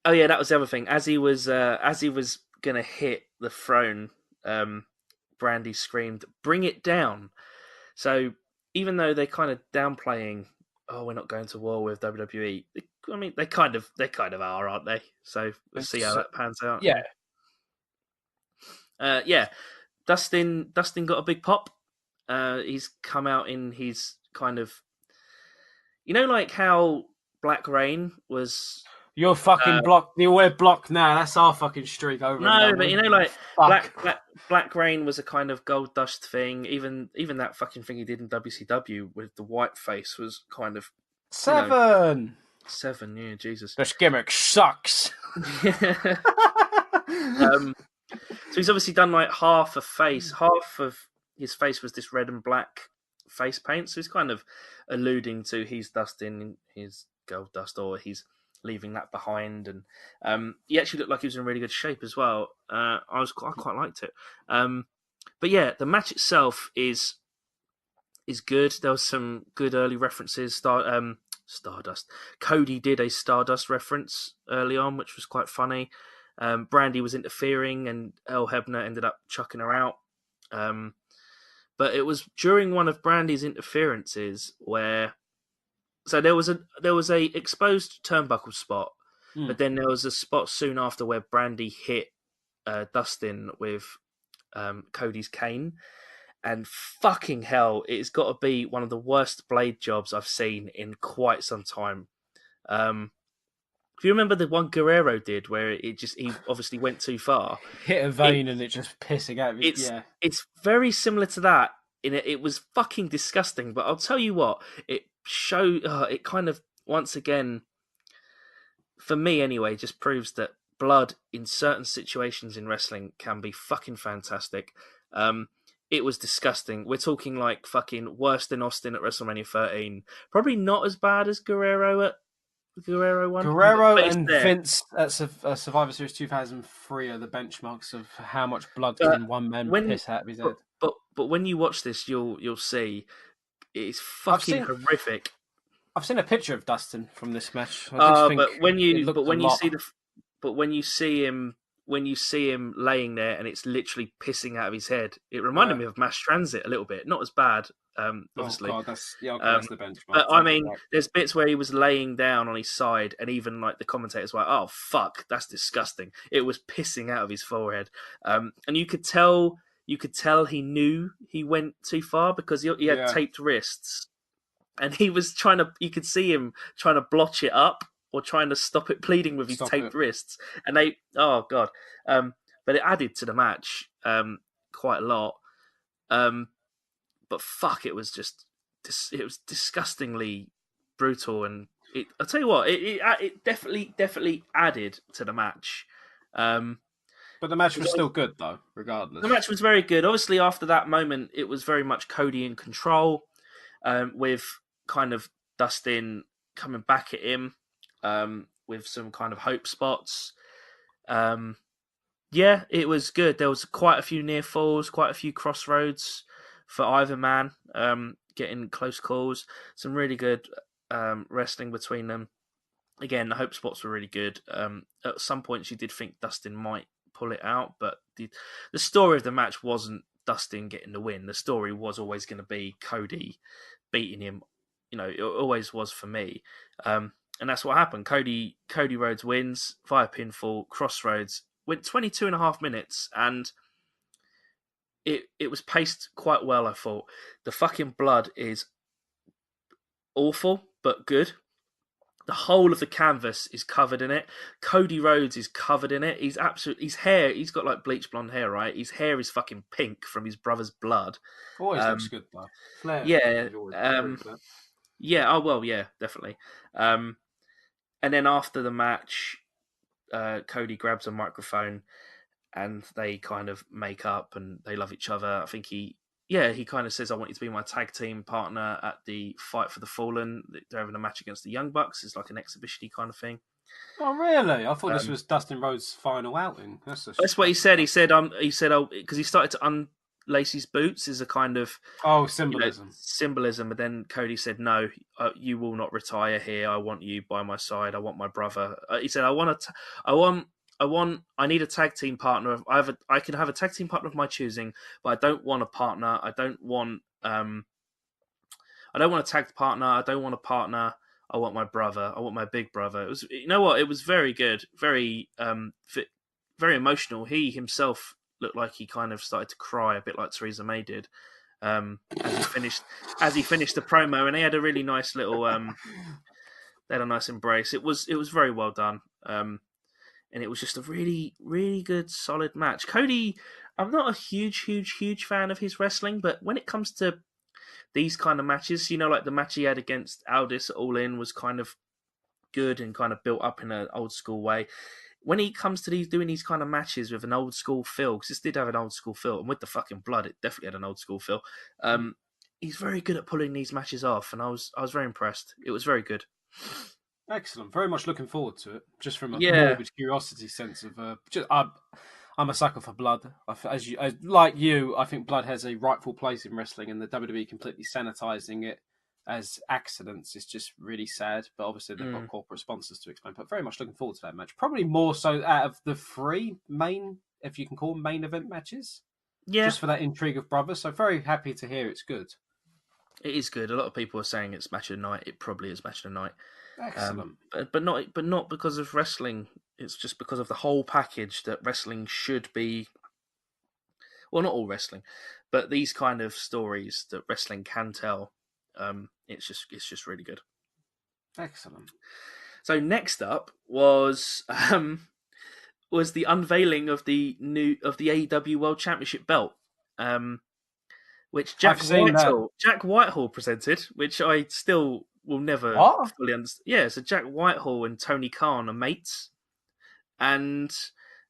Oh yeah, that was the other thing. As he was gonna hit the throne, Brandy screamed, "Bring it down!" So even though they're kind of downplaying, we're not going to war with WWE. I mean, they kind of are, aren't they? So we'll see how that pans out. Yeah. Yeah. Dustin got a big pop. He's come out in his kind of You know, like how Black Rain was. You're fucking Uh, blocked. We're blocked now. That's our fucking streak over and no, done but with. you know, like Fuck. Black Rain was a kind of gold dust thing. Even that fucking thing he did in WCW with the white face was kind of, you know, 7. 7. Yeah, Jesus. This gimmick sucks. So he's obviously done like half a face. Half of his face was this red and black face paint. So he's kind of alluding to he's dusting his gold dust, or he's leaving that behind. And he actually looked like he was in really good shape as well. I quite liked it. But yeah, the match itself is good. There was some good early references. Stardust. Cody did a Stardust reference early on, which was quite funny. Brandy was interfering, and Earl Hebner ended up chucking her out. But it was during one of Brandy's interferences where, so there was a exposed turnbuckle spot, but then there was a spot soon after where Brandy hit Dustin with Cody's cane. And fucking hell, it's got to be one of the worst blade jobs I've seen in quite some time. If you remember the one Guerrero did, where he obviously went too far, Hit a vein and it just pissing out. It's very similar to that. It was fucking disgusting, but I'll tell you what, it kind of once again, for me anyway, just proves that blood in certain situations in wrestling can be fucking fantastic. It was disgusting. We're talking like fucking worse than Austin at WrestleMania 13. Probably not as bad as Guerrero one. Guerrero But it's and there. Vince at Survivor Series 2003 are the benchmarks of how much blood can one man When piss out of his but, head. but when you watch this, you'll see it's I've fucking seen horrific. I've seen a picture of Dustin from this match. I did think it looked a lot. When you see him laying there and it's literally pissing out of his head, it reminded Yeah. me of Mass Transit a little bit. Not as bad, Oh obviously. god, that's the benchmark. But I mean, there's bits where he was laying down on his side, and even like the commentators were like, "Oh fuck, that's disgusting." It was pissing out of his forehead, and you could tell he knew he went too far because he had taped wrists, and he was trying to. You could see him trying to blotch it up or trying to stop it bleeding with his taped wrists, and oh god, but it added to the match quite a lot. But fuck, it was disgustingly brutal, and I'll tell you what, it definitely added to the match. But the match was still good though, regardless. The match was very good. Obviously, after that moment, it was very much Cody in control, with kind of Dustin coming back at him, with some kind of hope spots. Yeah, it was good. There was quite a few near falls, quite a few crossroads for either man, getting close calls. Some really good wrestling between them. Again, the hope spots were really good. At some points, you did think Dustin might pull it out, but the story of the match wasn't Dustin getting the win. The story was always going to be Cody beating him. You know, it always was for me. And that's what happened. Cody Rhodes wins via pinfall. Crossroads went 22 and a half minutes, and it was paced quite well, I thought. The fucking blood is awful, but good. The whole of the canvas is covered in it. Cody Rhodes is covered in it. His hair, he's got like bleach blonde hair, right? His hair is fucking pink from his brother's blood. Always looks good though. Flair. Yeah. Yeah, oh well, yeah, definitely. And then after the match, Cody grabs a microphone and they kind of make up and they love each other. I think he kind of says, "I want you to be my tag team partner at the Fight for the Fallen." They're having a match against the Young Bucks. It's like an exhibition kind of thing. Oh really? I thought this was Dustin Rhodes' final outing. That's what he said. He said, because he started to unlace his boots as a kind of symbolism. Symbolism. But then Cody said, "No, you will not retire here. I want you by my side. I want my brother." He said, I need a tag team partner. I can have a tag team partner of my choosing, but I don't want a partner. I don't want a tag partner. I don't want a partner. I want my brother. I want my big brother. It was, you know what? It was very good, very very emotional. He himself looked like he kind of started to cry, a bit like Theresa May did. As he finished the promo, and they had a really nice little they had a nice embrace. It was very well done. And it was just a really, really good, solid match. Cody, I'm not a huge fan of his wrestling, but when it comes to these kind of matches, like the match he had against Aldis at All In was kind of good and kind of built up in an old school way. When he comes to doing these kind of matches with an old school feel, because this did have an old school feel, and with the fucking blood, it definitely had an old school feel. He's very good at pulling these matches off, and I was very impressed. It was very good. Excellent. Very much looking forward to it. Just from a Yeah, morbid curiosity sense of, I'm a sucker for blood. Like you, I think blood has a rightful place in wrestling, and the WWE completely sanitizing it as accidents is just really sad. But obviously, they've got corporate sponsors to explain. But very much looking forward to that match. Probably more so out of the three main, if you can call them main event matches. yeah, Just for that intrigue of brothers. So very happy to hear it's good. it is good. A lot of people are saying it's match of the night. It probably is match of the night. Excellent. But not because of wrestling. It's just because of the whole package that wrestling should be. Well, not all wrestling, but these kind of stories that wrestling can tell. It's just really good. Excellent. So next up was the unveiling of the AEW World Championship belt, which Jack Whitehall presented, which I still will never fully understand. Yeah, so Jack Whitehall and Tony Khan are mates, and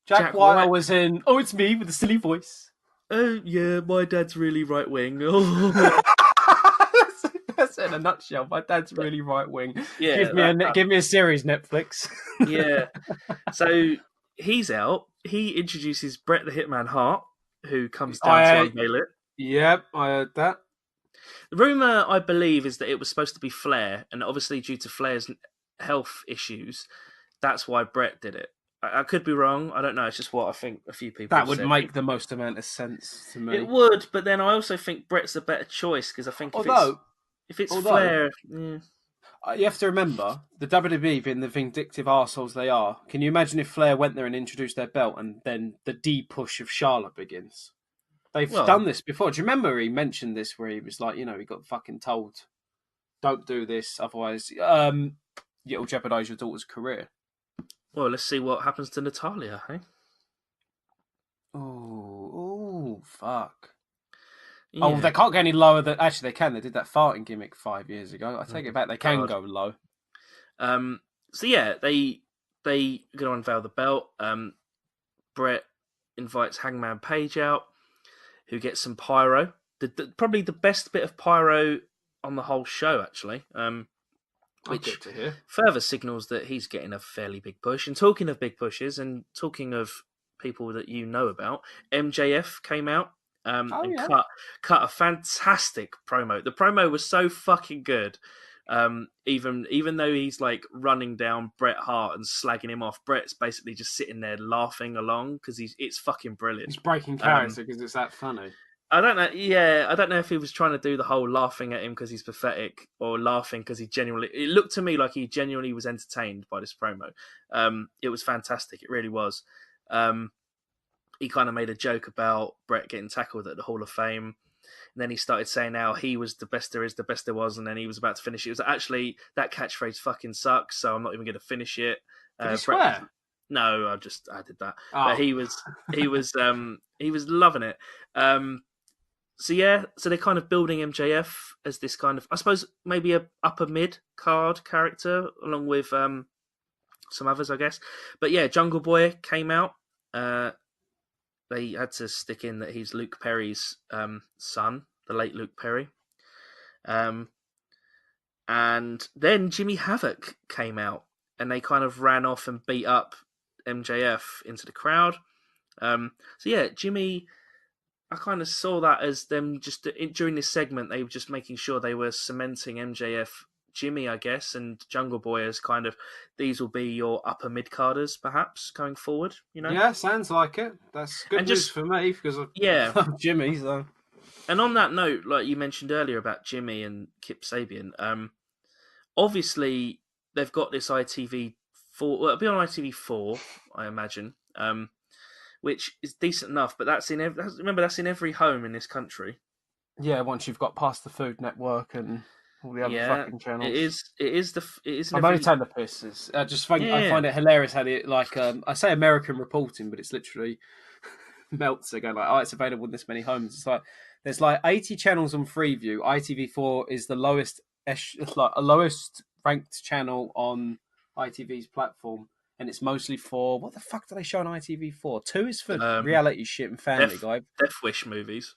Jack Whitehall was in. Oh, it's me with the silly voice. Oh yeah, my dad's really right wing. That's in a nutshell. My dad's really right wing. Yeah, give me a series, Netflix. Yeah. So he's out. He introduces Bret the Hitman Hart, who comes down to unveil it. Yep, I heard that. The rumor, I believe, is that it was supposed to be Flair, and obviously due to Flair's health issues, that's why Bret did it. I could be wrong. I don't know. It's just what I think a few people that would said. Make the most amount of sense to me. It would, but then I also think Bret's a better choice because I think if it's Flair, you have to remember the WWE being the vindictive arseholes they are. Can you imagine if Flair went there and introduced their belt, and then the D push of Charlotte begins? They've done this before. Do you remember he mentioned this where he was like, he got fucking told, "Don't do this, otherwise, it'll jeopardize your daughter's career." Well, let's see what happens to Natalya, hey? Oh, fuck. Yeah. Oh, they can't go any lower than... Actually, they can. They did that farting gimmick 5 years ago. I take it back. They can go low. So, yeah, they going to unveil the belt. Bret invites Hangman Page out, who gets some pyro. Probably the best bit of pyro on the whole show, actually. Which further signals that he's getting a fairly big push. And talking of big pushes, and talking of people that you know about, MJF came out and cut a fantastic promo. The promo was so fucking good. Even though he's like running down Bret Hart and slagging him off, Bret's basically just sitting there laughing along because it's fucking brilliant. He's breaking character because it's that funny. I don't know. Yeah, I don't know if he was trying to do the whole laughing at him because he's pathetic, or laughing because he genuinely. It looked to me like he genuinely was entertained by this promo. It was fantastic. It really was. He kind of made a joke about Bret getting tackled at the Hall of Fame, and then he started saying how he was the best there is, the best there was, and then he was about to finish it. It was actually that catchphrase fucking sucks, so I'm not even going to finish it. Did he swear? No, I did that. Oh. But he was loving it. So they're kind of building MJF as this kind of, I suppose, maybe a upper mid card character along with some others, I guess. But yeah, Jungle Boy came out. They had to stick in that he's Luke Perry's son, the late Luke Perry. And then Jimmy Havoc came out, and they kind of ran off and beat up MJF into the crowd. So yeah, Jimmy, I kind of saw that as them just during this segment, they were just making sure they were cementing MJF, Jimmy, I guess, and Jungle Boy as kind of, these will be your upper mid-carders, perhaps, going forward, Yeah, sounds like it. That's good news for me, because of Jimmy, so... And on that note, like you mentioned earlier about Jimmy and Kip Sabian, obviously, they've got this ITV4, well, it'll be on ITV4, I imagine, which is decent enough, but that's in every home in this country. Yeah, once you've got past the Food Network and all the other Yeah, fucking it channels. is. It is it is an I'm only every. taking the piss. I just think I Yeah, find it hilarious how it like I say American reporting, but it's literally Meltzer going like, oh, it's available in this many homes. It's like there's like 80 channels on Freeview. ITV4 is the lowest, like a lowest ranked channel on ITV's platform, and it's mostly for what the fuck do they show on ITV4? Two is for reality shit and Family Death Guy. Death Wish movies.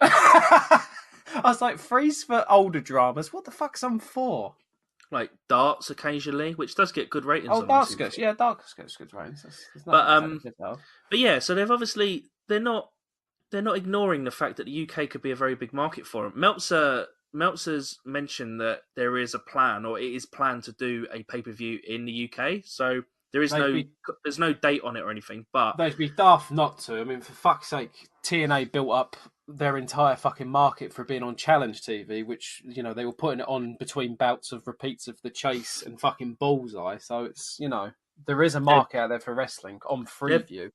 I was like, three's for older dramas. What the fuck's on four? Like darts occasionally, which does get good ratings Oh, on Dark ITV4. Skirts. Yeah, Dark Skirts good ratings. There's But nothing to take the piss out of. but yeah, so they've obviously they're not ignoring the fact that the UK could be a very big market for them. Meltzer's mentioned that there is a plan, or it is planned to do a pay per view in the UK. So They'd be there's no date on it or anything. But they'd be daft not to. I mean, for fuck's sake, TNA built up their entire fucking market for being on Challenge TV, which they were putting it on between bouts of repeats of The Chase and fucking Bullseye. So it's there is a they're, market out there for wrestling on they're Freeview.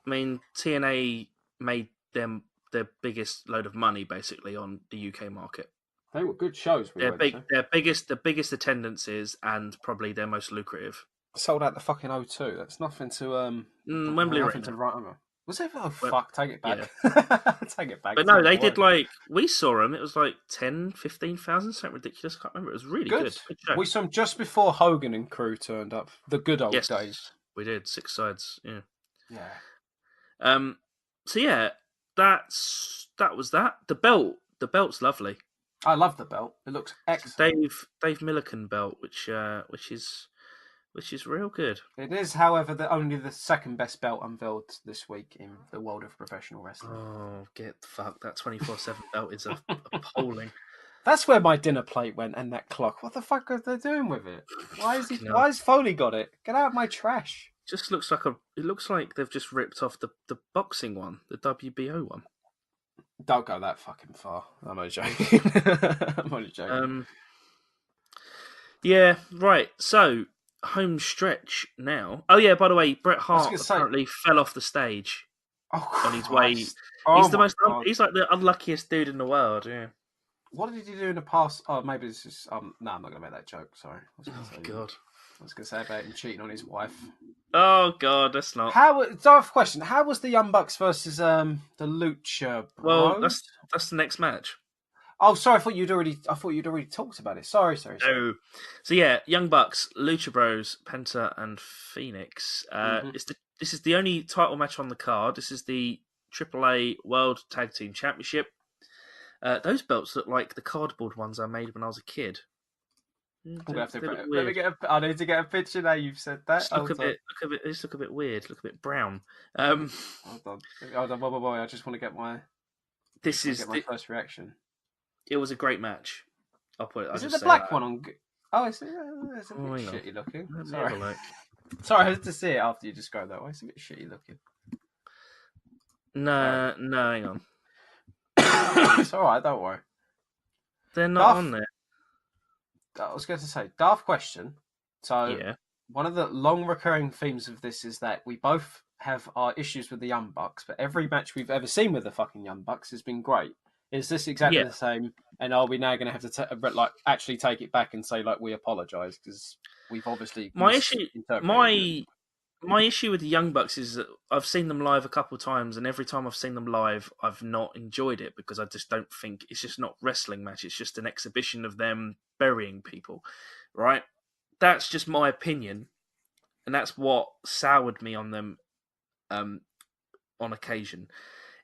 I mean, TNA made them their biggest load of money basically on the UK market. They were good shows we went to. The biggest attendances and probably their most lucrative. Sold out the fucking O2. That's nothing to Wembley nothing Arena. to write on. Was it? Oh Wem- fuck! Take it yeah, back. Take it back. but It's no, not they gonna did work. like we saw them. It was like 10, 15,000, something ridiculous. I can't remember. It was really Good. good. Good show. We saw them just before Hogan and crew turned up. The good old Yes, days. we did 6 sides. Yeah. Yeah. Um. So yeah, that was that. The belt's lovely. I love the belt. It looks excellent. Dave Milliken belt, which is real good. It is, however, only the second best belt unveiled this week in the world of professional wrestling. Oh, get the fuck! That 24/7 belt is appalling. That's where my dinner plate went and that clock. What the fuck are they doing with it? Why has Foley got it? Get out of my trash. Just looks like it looks like they've just ripped off the boxing one, the WBO one. Don't go that fucking far. I'm only joking. I'm only joking. Yeah, right. So home stretch now. Oh yeah, by the way, Bret Hart apparently fell off the stage on his way. He's the most. God. He's like the unluckiest dude in the world. Yeah. What did he do in the past? Oh, maybe it's just. No, I'm not gonna make that joke. Sorry. God. I was gonna say about him cheating on his wife. Oh God, that's not. Darth question. How was the Young Bucks versus the Lucha Bros? Well, that's the next match. Oh, sorry. I thought you'd already talked about it. Sorry. Oh, so yeah, Young Bucks, Lucha Bros, Penta, and Phoenix. This is the only title match on the card. This is the AAA World Tag Team Championship. Those belts look like the cardboard ones I made when I was a kid. I need to get a picture now. You've said that. They just look a bit weird. Look a bit brown. Hold on. Whoa. I just want to get my. My first reaction. It was a great match. I'll put it. Is it the black one on? Oh, it's a bit shitty looking. Sorry, I had to see it after you described that way. It's a bit shitty looking. No, hang on. It's all right. Don't worry. They're not on there. I was going to say, daft question. So, yeah. One of the long recurring themes of this is that we both have our issues with the Young Bucks, but every match we've ever seen with the fucking Young Bucks has been great. Is this exactly the same? And are we now going to have to actually take it back and say we apologise because we've obviously my issue with the Young Bucks is that I've seen them live a couple of times, and every time I've seen them live, I've not enjoyed it because I just don't think it's just not wrestling match. It's just an exhibition of them burying people, right? That's just my opinion, and that's what soured me on them on occasion.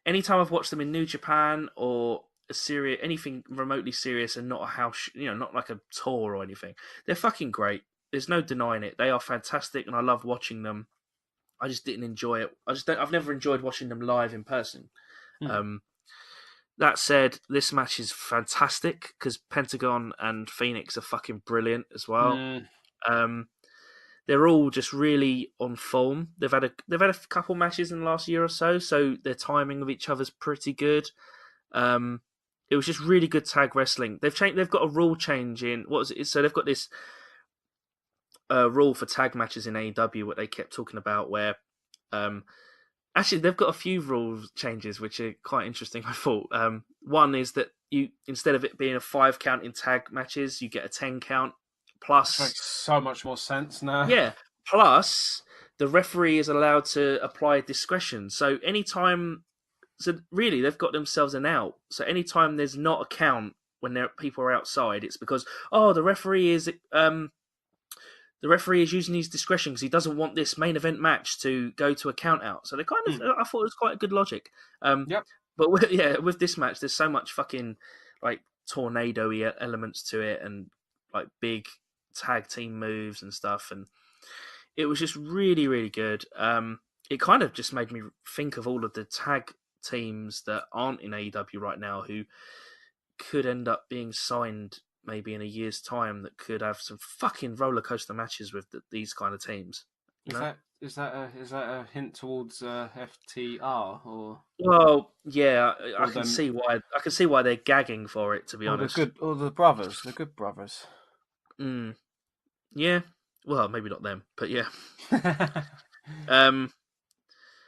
Anytime I've watched them in New Japan or anything remotely serious and not a house, not like a tour or anything, they're fucking great. There's no denying it. They are fantastic, and I love watching them. I just didn't enjoy it. I've never enjoyed watching them live in person. That said, this match is fantastic because Pentagon and Phoenix are fucking brilliant as well. They're all just really on form. They've had a couple matches in the last year or so their timing of each other's pretty good. It was just really good tag wrestling. They've got a rule change in what was it? So they've got this rule for tag matches in AEW, what they kept talking about, where actually they've got a few rule changes which are quite interesting. I thought one is that you instead of it being a 5 count in tag matches, you get a 10 count. Which Plus, makes so much more sense now. yeah, plus the referee is allowed to apply discretion. So anytime, so really they've got themselves an out. So anytime there's not a count when people are outside, it's because the referee is using his discretion because he doesn't want this main event match to go to a count out. So they kind of, I thought it was quite a good logic. Yep. But with this match, there's so much fucking like tornado-y elements to it, and like big tag team moves and stuff, and it was just really, really good. It kind of just made me think of all of the tag teams that aren't in AEW right now who could end up being signed maybe in a year's time, that could have some fucking roller coaster matches with these kind of teams. You know? Is that a hint towards FTR or? Well, yeah, I Or can them, see why. I can see why they're gagging for it. To be or honest, the brothers, the good brothers. Yeah. Well, maybe not them, but yeah. Um,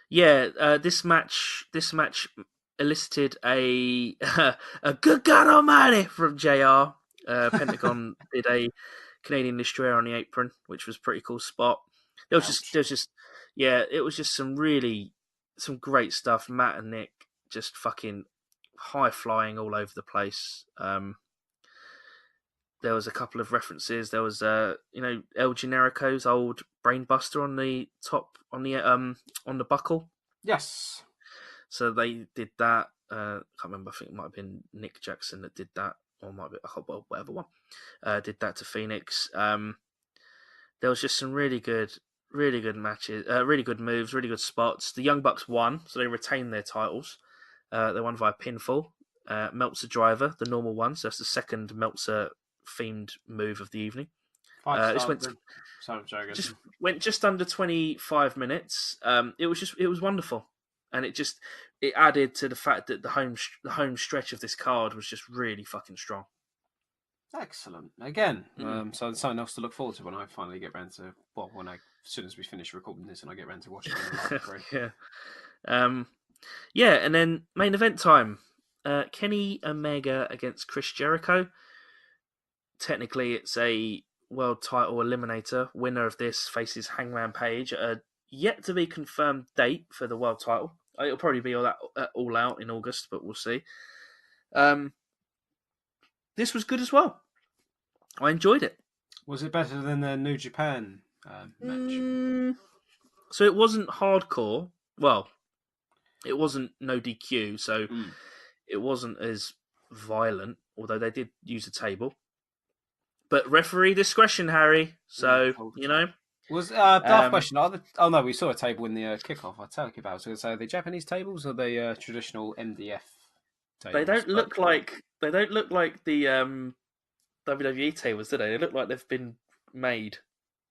yeah. This match elicited a a good God Almighty from Jr. Pentagon did a Canadian Destroyer on the apron, which was a pretty cool spot. It was just some great stuff. Matt and Nick just fucking high flying all over the place. There was a couple of references. There was El Generico's old brainbuster on the top on the buckle. Yes. So they did that. I can't remember. I think it might have been Nick Jackson that did that, or might be whatever one did that to Phoenix. There was just some really good matches, really good moves, really good spots. The Young Bucks won, so they retained their titles. They won via pinfall. Meltzer driver, the normal one. So that's the second Meltzer themed move of the evening. This went just under 25 minutes. It was wonderful, and it added to the fact that the home stretch of this card was just really fucking strong. Excellent. Again, so there's something else to look forward to when I finally get round to. Well, as soon as we finish recording this and I get round to watching it. Yeah. And then main event time. Kenny Omega against Chris Jericho. Technically, it's a world title eliminator. Winner of this faces Hangman Page at a yet to be confirmed date for the world title. It'll probably be all out in August, but we'll see. This was good as well. I enjoyed it. Was it better than the New Japan match? So it wasn't hardcore. Well, it wasn't no DQ, so it wasn't as violent, although they did use a table. But referee discretion, Harry. So, Was last question? No, we saw a table in the kickoff. I tell you about. So, are they Japanese tables or the traditional MDF tables? They don't look like the WWE tables, do they? They look like they've been made.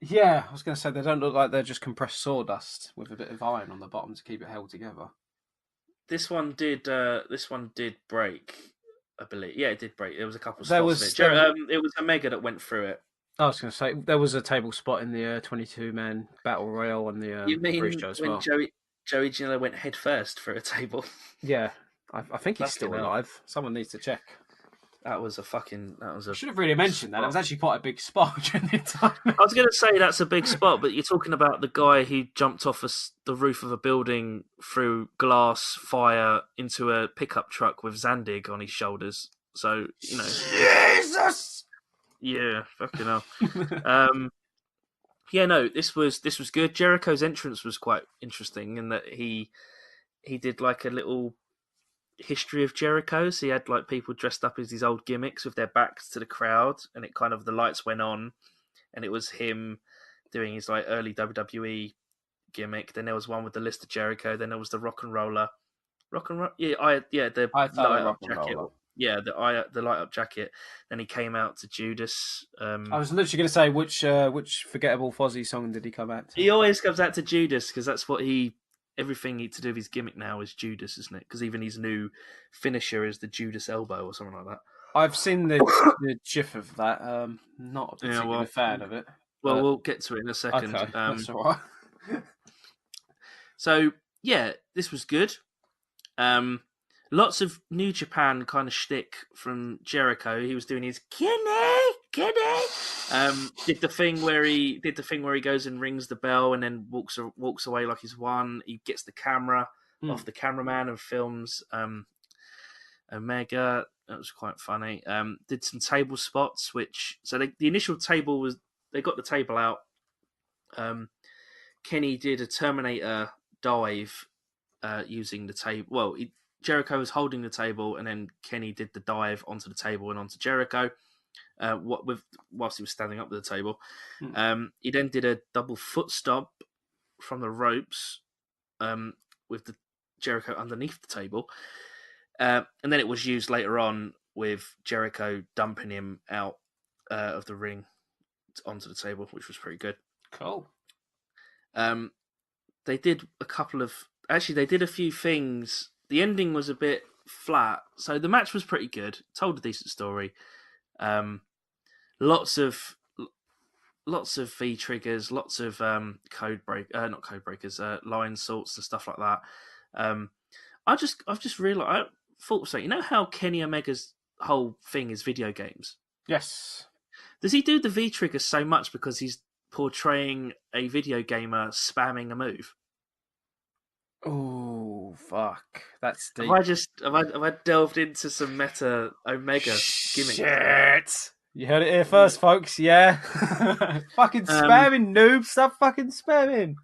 Yeah, I was going to say they don't look like they're just compressed sawdust with a bit of iron on the bottom to keep it held together. This one did break, I believe. Yeah, it did break. There was a couple of spots in it. It was Omega that went through it. I was going to say there was a table spot in the 22-man battle royal on the you mean pre-show as when well. Joey Janela went head first through a table? Yeah, I think he's still alive. Someone needs to check. That was a fucking. I should have really mentioned that. It was actually quite a big spot during the time. I was going to say that's a big spot, but you're talking about the guy who jumped off the roof of a building through glass, fire, into a pickup truck with Zandig on his shoulders. So, Jesus! Yeah, fucking hell. This was good. Jericho's entrance was quite interesting in that he did like a little history of Jericho. So he had like people dressed up as these old gimmicks with their backs to the crowd, and it kind of the lights went on, and it was him doing his like early WWE gimmick. Then there was one with the list of Jericho. Then there was the rock and roller, the light up jacket. Yeah, the light up jacket. Then he came out to Judas. I was literally going to say which forgettable Fozzy song did he come out to? He always comes out to Judas because that's what everything to do with his gimmick now is Judas, isn't it? Because even his new finisher is the Judas elbow or something like that. I've seen the gif of that. Not a particular fan of it. Well, we'll get to it in a second. Okay, that's all right. So, yeah, this was good. A lots of New Japan kind of shtick from Jericho. He was doing his Kenny. Did the thing where he goes and rings the bell and then walks away like he's won. He gets the camera off the cameraman and films Omega. That was quite funny. Did some table spots, the initial table was they got the table out. Kenny did a Terminator dive using the table. Well, Jericho was holding the table, and then Kenny did the dive onto the table and onto Jericho. Whilst he was standing up with the table, he then did a double foot stomp from the ropes, with the Jericho underneath the table, and then it was used later on with Jericho dumping him out of the ring onto the table, which was pretty good. Cool. They did they did a few things. The ending was a bit flat, so the match was pretty good. Told a decent story. Lots of V triggers, lots of not code breakers, line sorts and stuff like that. I've just realised. I thought so. You know how Kenny Omega's whole thing is video games? Yes. Does he do the V trigger so much because he's portraying a video gamer spamming a move? Oh, fuck. That's deep. Have I delved into some meta Omega gimmicks? Shit! You heard it here first, folks. Yeah. Fucking spamming, noob. Stop fucking spamming.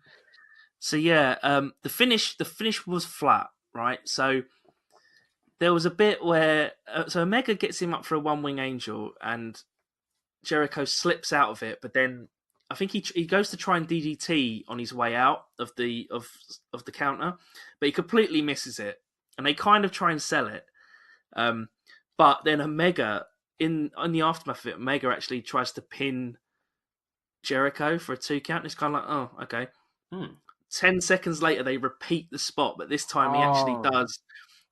So yeah, the finish was flat, right? So there was a bit where Omega gets him up for a one wing angel, and Jericho slips out of it, but then I think he goes to try and DDT on his way out of the counter, but he completely misses it, and they kind of try and sell it. But then Omega, in the aftermath of it, Omega actually tries to pin Jericho for a 2 count. And it's kind of like, oh, okay. 10 seconds later, they repeat the spot, but this time he actually does.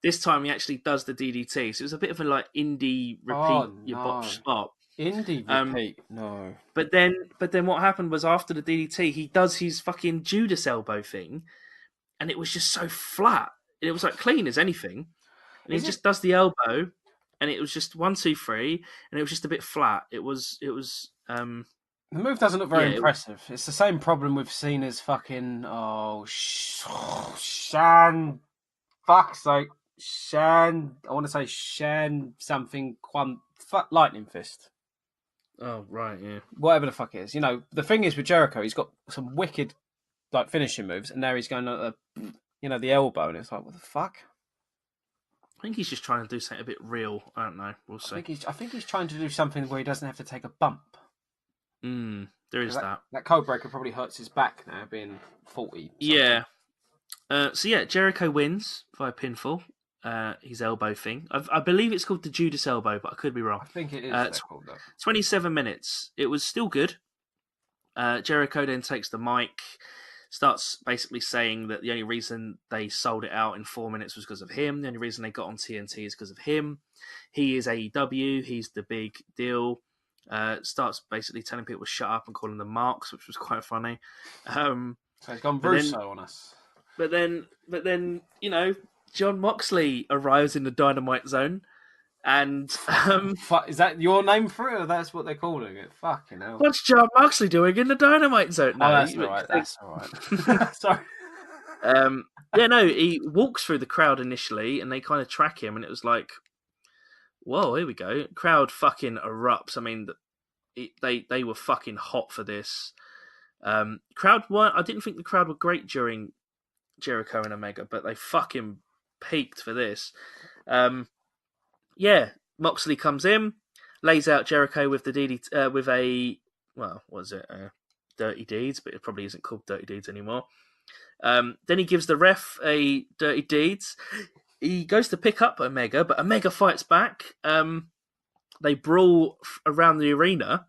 This time he actually does the DDT. So it was a bit of a like indie repeat your botch spot. Indie repeat, no. But then what happened was after the DDT, he does his fucking Judas elbow thing, and it was just so flat. It was like clean as anything, and he just does the elbow, and it was just 1, 2, 3, and it was just a bit flat. It was. The move doesn't look very impressive. It's the same problem we've seen as fucking Shan. Fuck's sake, Shan. I want to say Shan something. Lightning Fist. Oh, right, yeah. Whatever the fuck it is. You know, the thing is with Jericho, he's got some wicked like finishing moves, and now he's going at the elbow, and it's like, what the fuck? I think he's just trying to do something a bit real. I don't know. We'll see. I think he's trying to do something where he doesn't have to take a bump. There is that. That code breaker probably hurts his back now, being 40. Yeah. Jericho wins via pinfall. His elbow thing. I believe it's called the Judas elbow, but I could be wrong. I think it is called that. 27 minutes. It was still good. Jericho then takes the mic, starts basically saying that the only reason they sold it out in 4 minutes was because of him. The only reason they got on TNT is because of him. He is AEW. He's the big deal. Starts basically telling people to shut up and calling them marks, which was quite funny. So he's gone Russo on us. But then, John Moxley arrives in the Dynamite Zone, and is that your name for it, or that's what they're calling it? Fucking hell! What's John Moxley doing in the Dynamite Zone? No, that's all right. That's all right. Sorry. He walks through the crowd initially, and they kind of track him, and it was like, whoa, here we go. Crowd fucking erupts. I mean, they were fucking hot for this. Crowd weren't. I didn't think the crowd were great during Jericho and Omega, but they fucking peaked for this. Moxley comes in, lays out Jericho with the DD with a Dirty Deeds, but it probably isn't called Dirty Deeds anymore. Then he gives the ref a Dirty Deeds. He goes to pick up Omega, but Omega fights back. They brawl around the arena,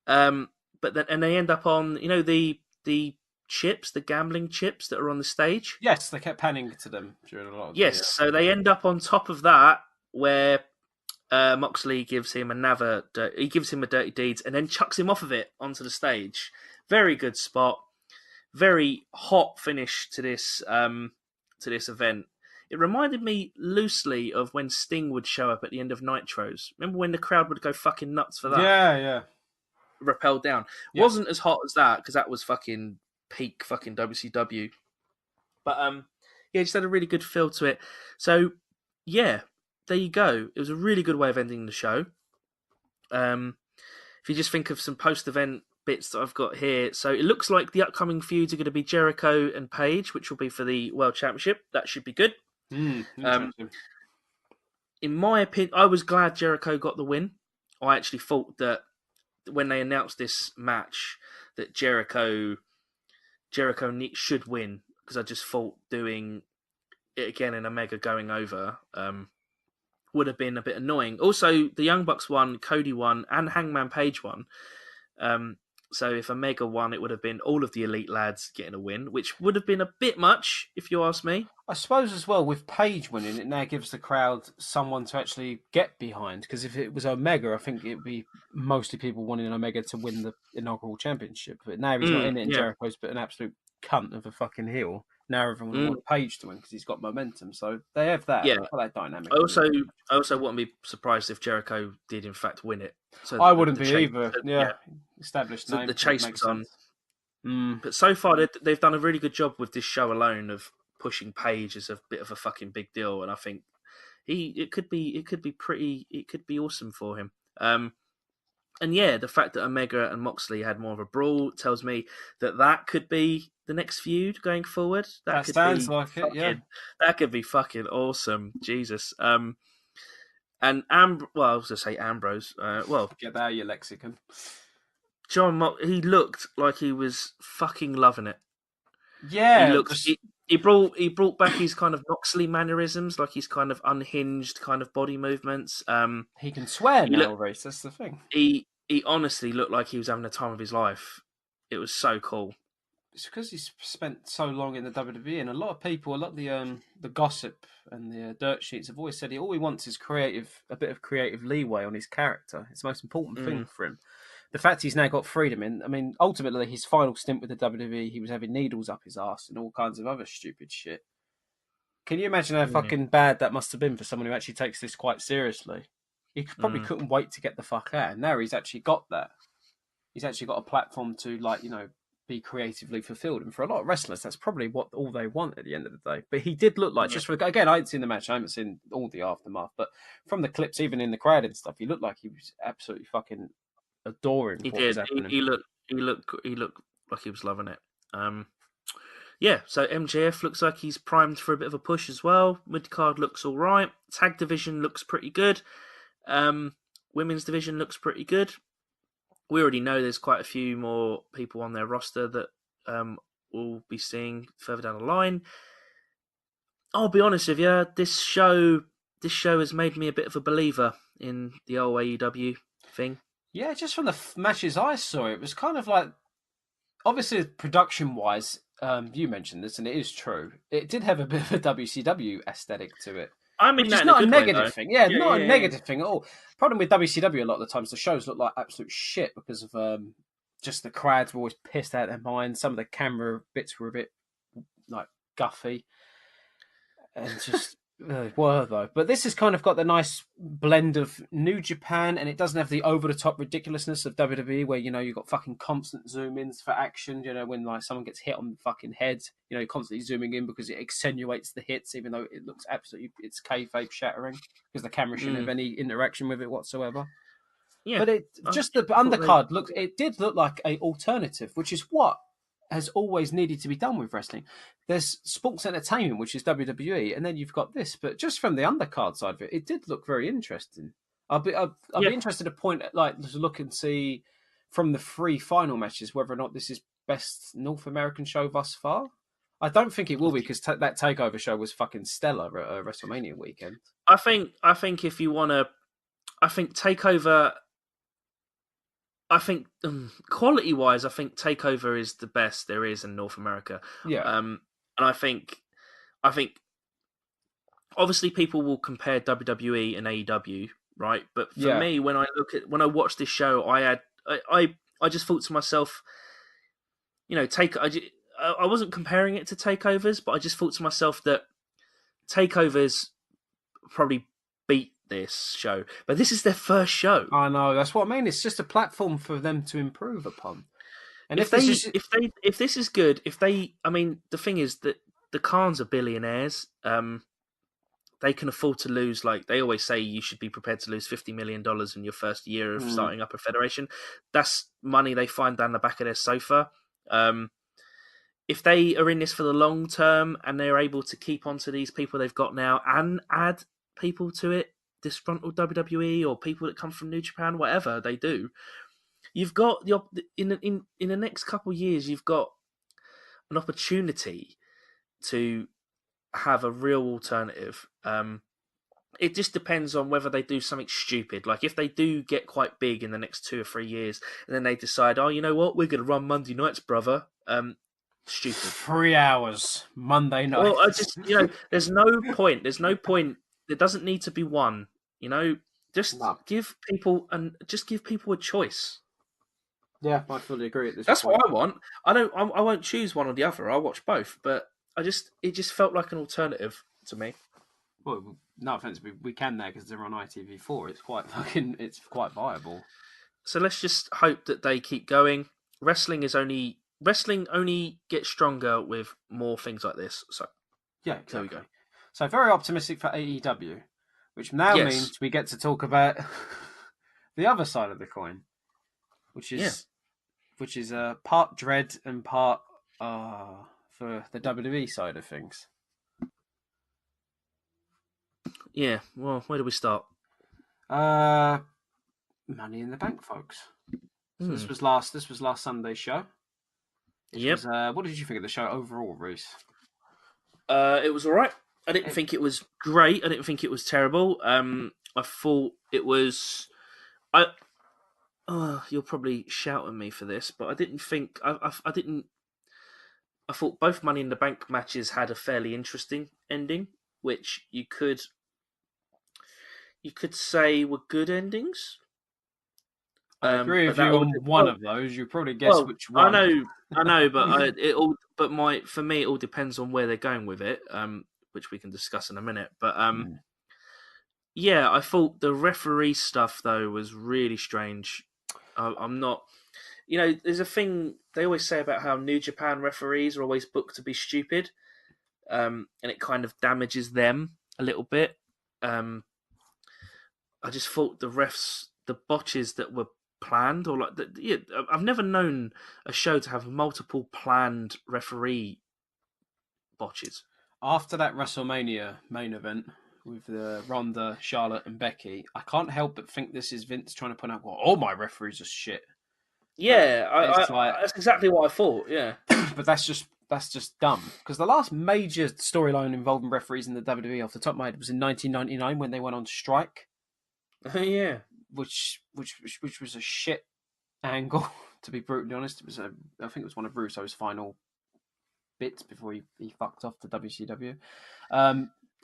but they end up on the chips, the gambling chips that are on the stage. Yes, they kept panning to them during a lot of so they end up on top of that, where Moxley gives him a Dirty Deeds and then chucks him off of it onto the stage. Very good spot. Very hot finish to this event. It reminded me loosely of when Sting would show up at the end of Nitros. Remember when the crowd would go fucking nuts for that? Yeah. Rappel down. Yeah. Wasn't as hot as that because that was fucking peak fucking WCW. But yeah, it just had a really good feel to it. So yeah, there you go. It was a really good way of ending the show. If you just think of some post-event bits that I've got here, so it looks like the upcoming feuds are going to be Jericho and Page, which will be for the World Championship. That should be good. Interesting. In my opinion, I was glad Jericho got the win. I actually thought that when they announced this match, that Jericho should win because I just thought doing it again in Omega going over would have been a bit annoying. Also, the Young Bucks won, Cody won, and Hangman Page won. So if Omega won, it would have been all of the elite lads getting a win, which would have been a bit much, if you ask me. I suppose as well, with Page winning, it now gives the crowd someone to actually get behind. Because if it was Omega, I think it would be mostly people wanting Omega to win the inaugural championship. But now he's not in it, and Yeah. Jericho's but an absolute cunt of a fucking heel. Now everyone wants Page to win because he's got momentum. So they have that. Yeah. That dynamic. I also wouldn't be surprised if Jericho did in fact win it. So I wouldn't be either. Yeah. Established so name. the chase was on. Mm. But so far they've done a really good job with this show alone of pushing Page as a bit of a fucking big deal, and I think it could be awesome for him. And yeah, the fact that Omega and Moxley had more of a brawl tells me that could be the next feud going forward. That could sounds be like it, yeah. That could be fucking awesome. Jesus. And I was going to say Ambrose. Get that out of your lexicon. He looked like he was fucking loving it. Yeah. He brought back his kind of Moxley mannerisms, like his kind of unhinged kind of body movements. He can swear now, Race. That's the thing. He honestly looked like he was having the time of his life. It was so cool. It's because he's spent so long in the WWE, and a lot of the gossip and the dirt sheets have always said all he wants is a bit of creative leeway on his character. It's the most important thing for him. The fact he's now got freedom ultimately his final stint with the WWE, he was having needles up his ass and all kinds of other stupid shit. Can you imagine how fucking bad that must have been for someone who actually takes this quite seriously? He probably couldn't wait to get the fuck out, and now he's actually got that. He's actually got a platform to, be creatively fulfilled. And for a lot of wrestlers, that's probably all they want at the end of the day. But he did look like, again, I haven't seen the match, I haven't seen all the aftermath, but from the clips, even in the crowd and stuff, he looked like he was absolutely fucking adoring what was happening. He looked like he was loving it. Yeah, so MJF looks like he's primed for a bit of a push as well. Mid-card looks all right. Tag division looks pretty good. Women's division looks pretty good. We already know there's quite a few more people on their roster that we'll be seeing further down the line. I'll be honest with you, this show has made me a bit of a believer in the old AEW thing. Yeah, just from the matches I saw, it was kind of like, obviously production-wise, you mentioned this, and it is true. It did have a bit of a WCW aesthetic to it. I mean, it's not a negative thing. Yeah, not a negative thing at all. Problem with WCW, a lot of the times, the shows look like absolute shit because of just the crowds were always pissed out of their minds. Some of the camera bits were a bit like guffy, and just were though. But this has kind of got the nice blend of New Japan, and it doesn't have the over the top ridiculousness of WWE, where you've got fucking constant zoom ins for action. When someone gets hit on the fucking head, you're constantly zooming in because it accentuates the hits, even though it looks it's kayfabe shattering because the camera shouldn't have any interaction with it whatsoever. Yeah, but the undercard looked. It did look like a alternative, which is what has always needed to be done with wrestling. There's sports entertainment, which is WWE, and then you've got this. But just from the undercard side of it, it did look very interesting. I'll be interested to look and see from the 3 final matches whether or not this is best North American show thus far. I don't think it will be because that Takeover show was fucking stellar at WrestleMania weekend. I think if you want to, I think Takeover. I think quality-wise, I think Takeover is the best there is in North America. Yeah, and I think, obviously people will compare WWE and AEW, right? But for me, when I watched this show, I just thought to myself, I wasn't comparing it to takeovers, but I just thought to myself that takeovers probably beat this show, but this is their first show. I know, that's what I mean. It's just a platform for them to improve upon. And if this is If this is good, I mean, the thing is that the Khans are billionaires. They can afford to lose. Like they always say, you should be prepared to lose $50 million in your first year of starting up a federation. That's money they find down the back of their sofa. If they are in this for the long term and they're able to keep on to these people they've got now and add people to it, disgruntled WWE or people that come from New Japan, whatever they do, you've got in the next couple of years, you've got an opportunity to have a real alternative. It just depends on whether they do something stupid. Like if they do get quite big in the next 2 or 3 years, and then they decide, oh, you know what, we're going to run Monday nights, brother. Stupid. 3 hours Monday night. Well, I just there's no point. There's no point. There doesn't need to be one. Just give people a choice. Yeah, I fully agree. That's what I want. I won't choose one or the other. I'll watch both. But it just felt like an alternative to me. Well, no offense, we can now because they're on ITV4. It's quite viable. So let's just hope that they keep going. Wrestling only gets stronger with more things like this. So yeah, exactly. There we go. So very optimistic for AEW, which now means we get to talk about the other side of the coin, which is part dread and part for the WWE side of things. Yeah, well, where do we start? Money in the Bank, folks. So this was last Sunday's show. What did you think of the show overall, Reese? It was all right. I didn't think it was great. I didn't think it was terrible. I thought it was. You'll probably shout at me for this, but I didn't think I didn't. I thought both Money in the Bank matches had a fairly interesting ending, which you could say were good endings. I agree with you on one of those. You probably guess which one. I know, but for me, it all depends on where they're going with it, which we can discuss in a minute. But yeah, I thought the referee stuff though was really strange. I'm not, there's a thing they always say about how New Japan referees are always booked to be stupid, and it kind of damages them a little bit. I just thought the botches that were planned, or I've never known a show to have multiple planned referee botches. After that WrestleMania main event with Ronda, Charlotte, and Becky, I can't help but think this is Vince trying to point out, well, all my referees are shit. Yeah, that's exactly what I thought. Yeah, but that's just dumb because the last major storyline involving referees in the WWE, off the top of my head, was in 1999 when they went on strike. Yeah, which was a shit angle, to be brutally honest. I think it was one of Russo's final bits before he fucked off to WCW.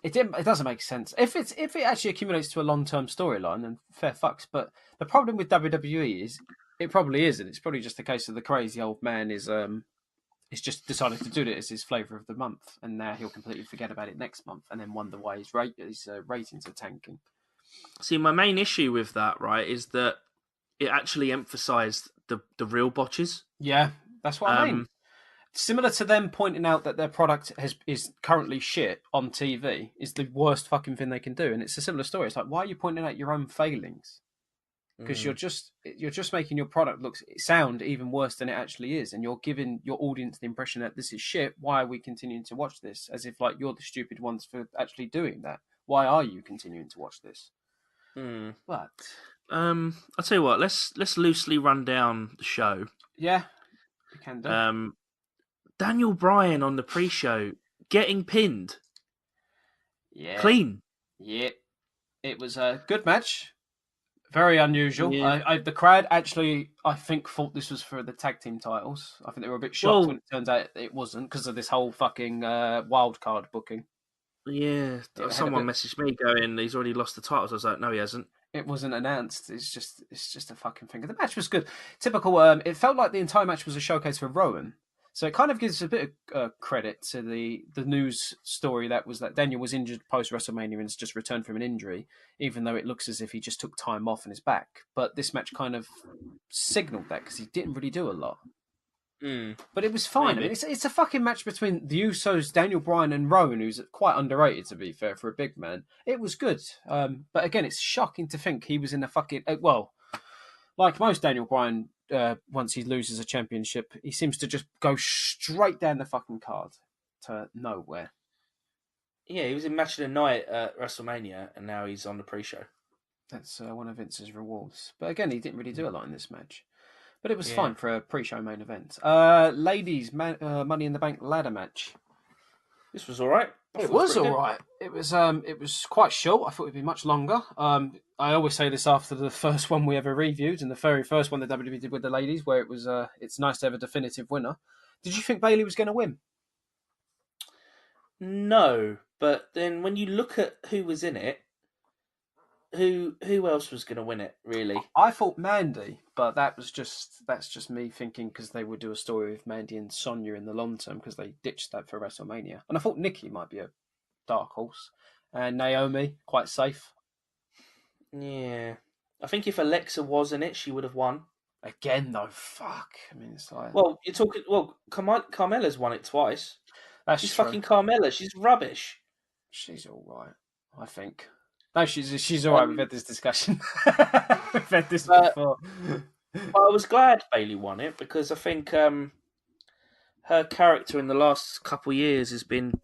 It doesn't make sense. If it actually accumulates to a long-term storyline, then fair fucks. But the problem with WWE is it probably isn't. It's probably just a case of the crazy old man is just decided to do it as his flavour of the month, and now he'll completely forget about it next month, and then wonder why his ratings are tanking. See, my main issue with that, right, is that it actually emphasised the real botches. Yeah, that's what I mean. Similar to them pointing out that their product is currently shit on TV is the worst fucking thing they can do, and it's a similar story. It's like, why are you pointing out your own failings? Because you're just making your product sound even worse than it actually is, and you're giving your audience the impression that this is shit. Why are we continuing to watch this? As if like you're the stupid ones for actually doing that. Why are you continuing to watch this? But I'll tell you what. Let's loosely run down the show. Yeah, we can do. Daniel Bryan on the pre-show getting pinned. Yeah, clean. Yeah, it was a good match. Very unusual. Yeah. The crowd actually, I think, thought this was for the tag team titles. I think they were a bit shocked when it turns out it wasn't because of this whole fucking wild card booking. Yeah, someone messaged me going, he's already lost the titles. I was like, no, he hasn't. It wasn't announced. It's just a fucking thing. The match was good. Typical. It felt like the entire match was a showcase for Rowan. So it kind of gives a bit of credit to the news story that was that Daniel was injured post WrestleMania and has just returned from an injury, even though it looks as if he just took time off and is back. But this match kind of signaled that because he didn't really do a lot. But it was fine. I Maybe. mean, it's a fucking match between the Usos, Daniel Bryan, and Rowan, who's quite underrated to be fair for a big man. It was good. But again, it's shocking to think he was in a fucking well, like most Daniel Bryan. Once he loses a championship, he seems to just go straight down the fucking card to nowhere. Yeah, he was in Match of the Night at WrestleMania, and now he's on the pre-show. That's one of Vince's rewards. But again, he didn't really do a lot in this match. But it was Yeah. fine for a pre-show main event. Ladies, Money in the Bank ladder match. This was all right. It was all right. It was quite short. I thought it'd be much longer. I always say this after the first one we ever reviewed, and the very first one that WWE did with the ladies, where it was it's nice to have a definitive winner. Did you think Bayley was going to win? No, but then when you look at who was in it, who else was going to win it? Really? I thought Mandy, but that's just me thinking because they would do a story with Mandy and Sonya in the long term because they ditched that for WrestleMania, and I thought Nikki might be a dark horse, and Naomi quite safe. Yeah, I think if Alexa was in it, she would have won. Again, though, fuck. I mean, it's like Well, you're talking. Well, Carmella's won it twice. that's She's true. fucking Carmella. She's rubbish. She's all right, I think. No, she's all right. We've had this discussion. We've had this before. I was glad Bayley won it because I think her character in the last couple of years has been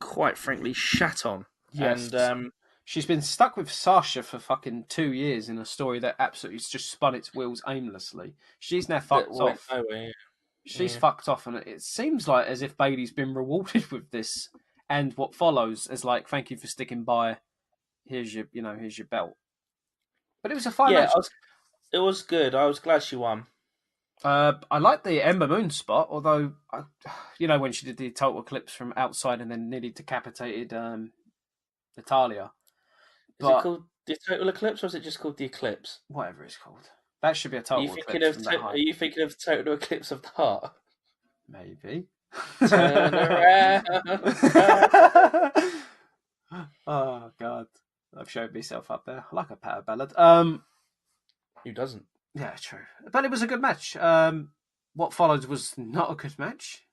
quite frankly shat on. Yes. And she's been stuck with Sasha for fucking 2 years in a story that absolutely just spun its wheels aimlessly. She's now fucked off. She's fucked off, and it seems like as if Bayley's been rewarded with this and what follows as like, thank you for sticking by. Here's your belt. But it was a fine match. It was good. I was glad she won. I like the Ember Moon spot, although when she did the total eclipse from outside and then nearly decapitated Natalia. Is it called the total eclipse, or is it just called the eclipse? Whatever it's called. That should be a total eclipse. Are you thinking of total eclipse of the heart? Maybe. Turn around. Oh God, I've showed myself up there. I like a power ballad. Who doesn't? Yeah, true. But it was a good match. What followed was not a good match.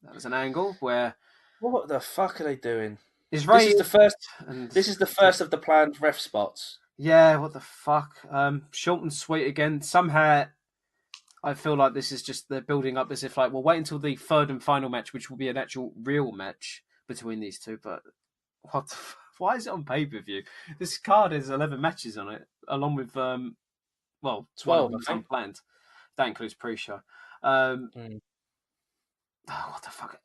That was an angle where. What the fuck are they doing? This is the first. This is the first of the planned ref spots. Yeah, what the fuck? Short and sweet again. Somehow, I feel like this is just they're building up as if like we'll wait until the third and final match, which will be an actual real match between these two. But why is it on pay-per-view? This card has 11 matches on it, along with 12 unplanned. That includes pre-show. What the fuck?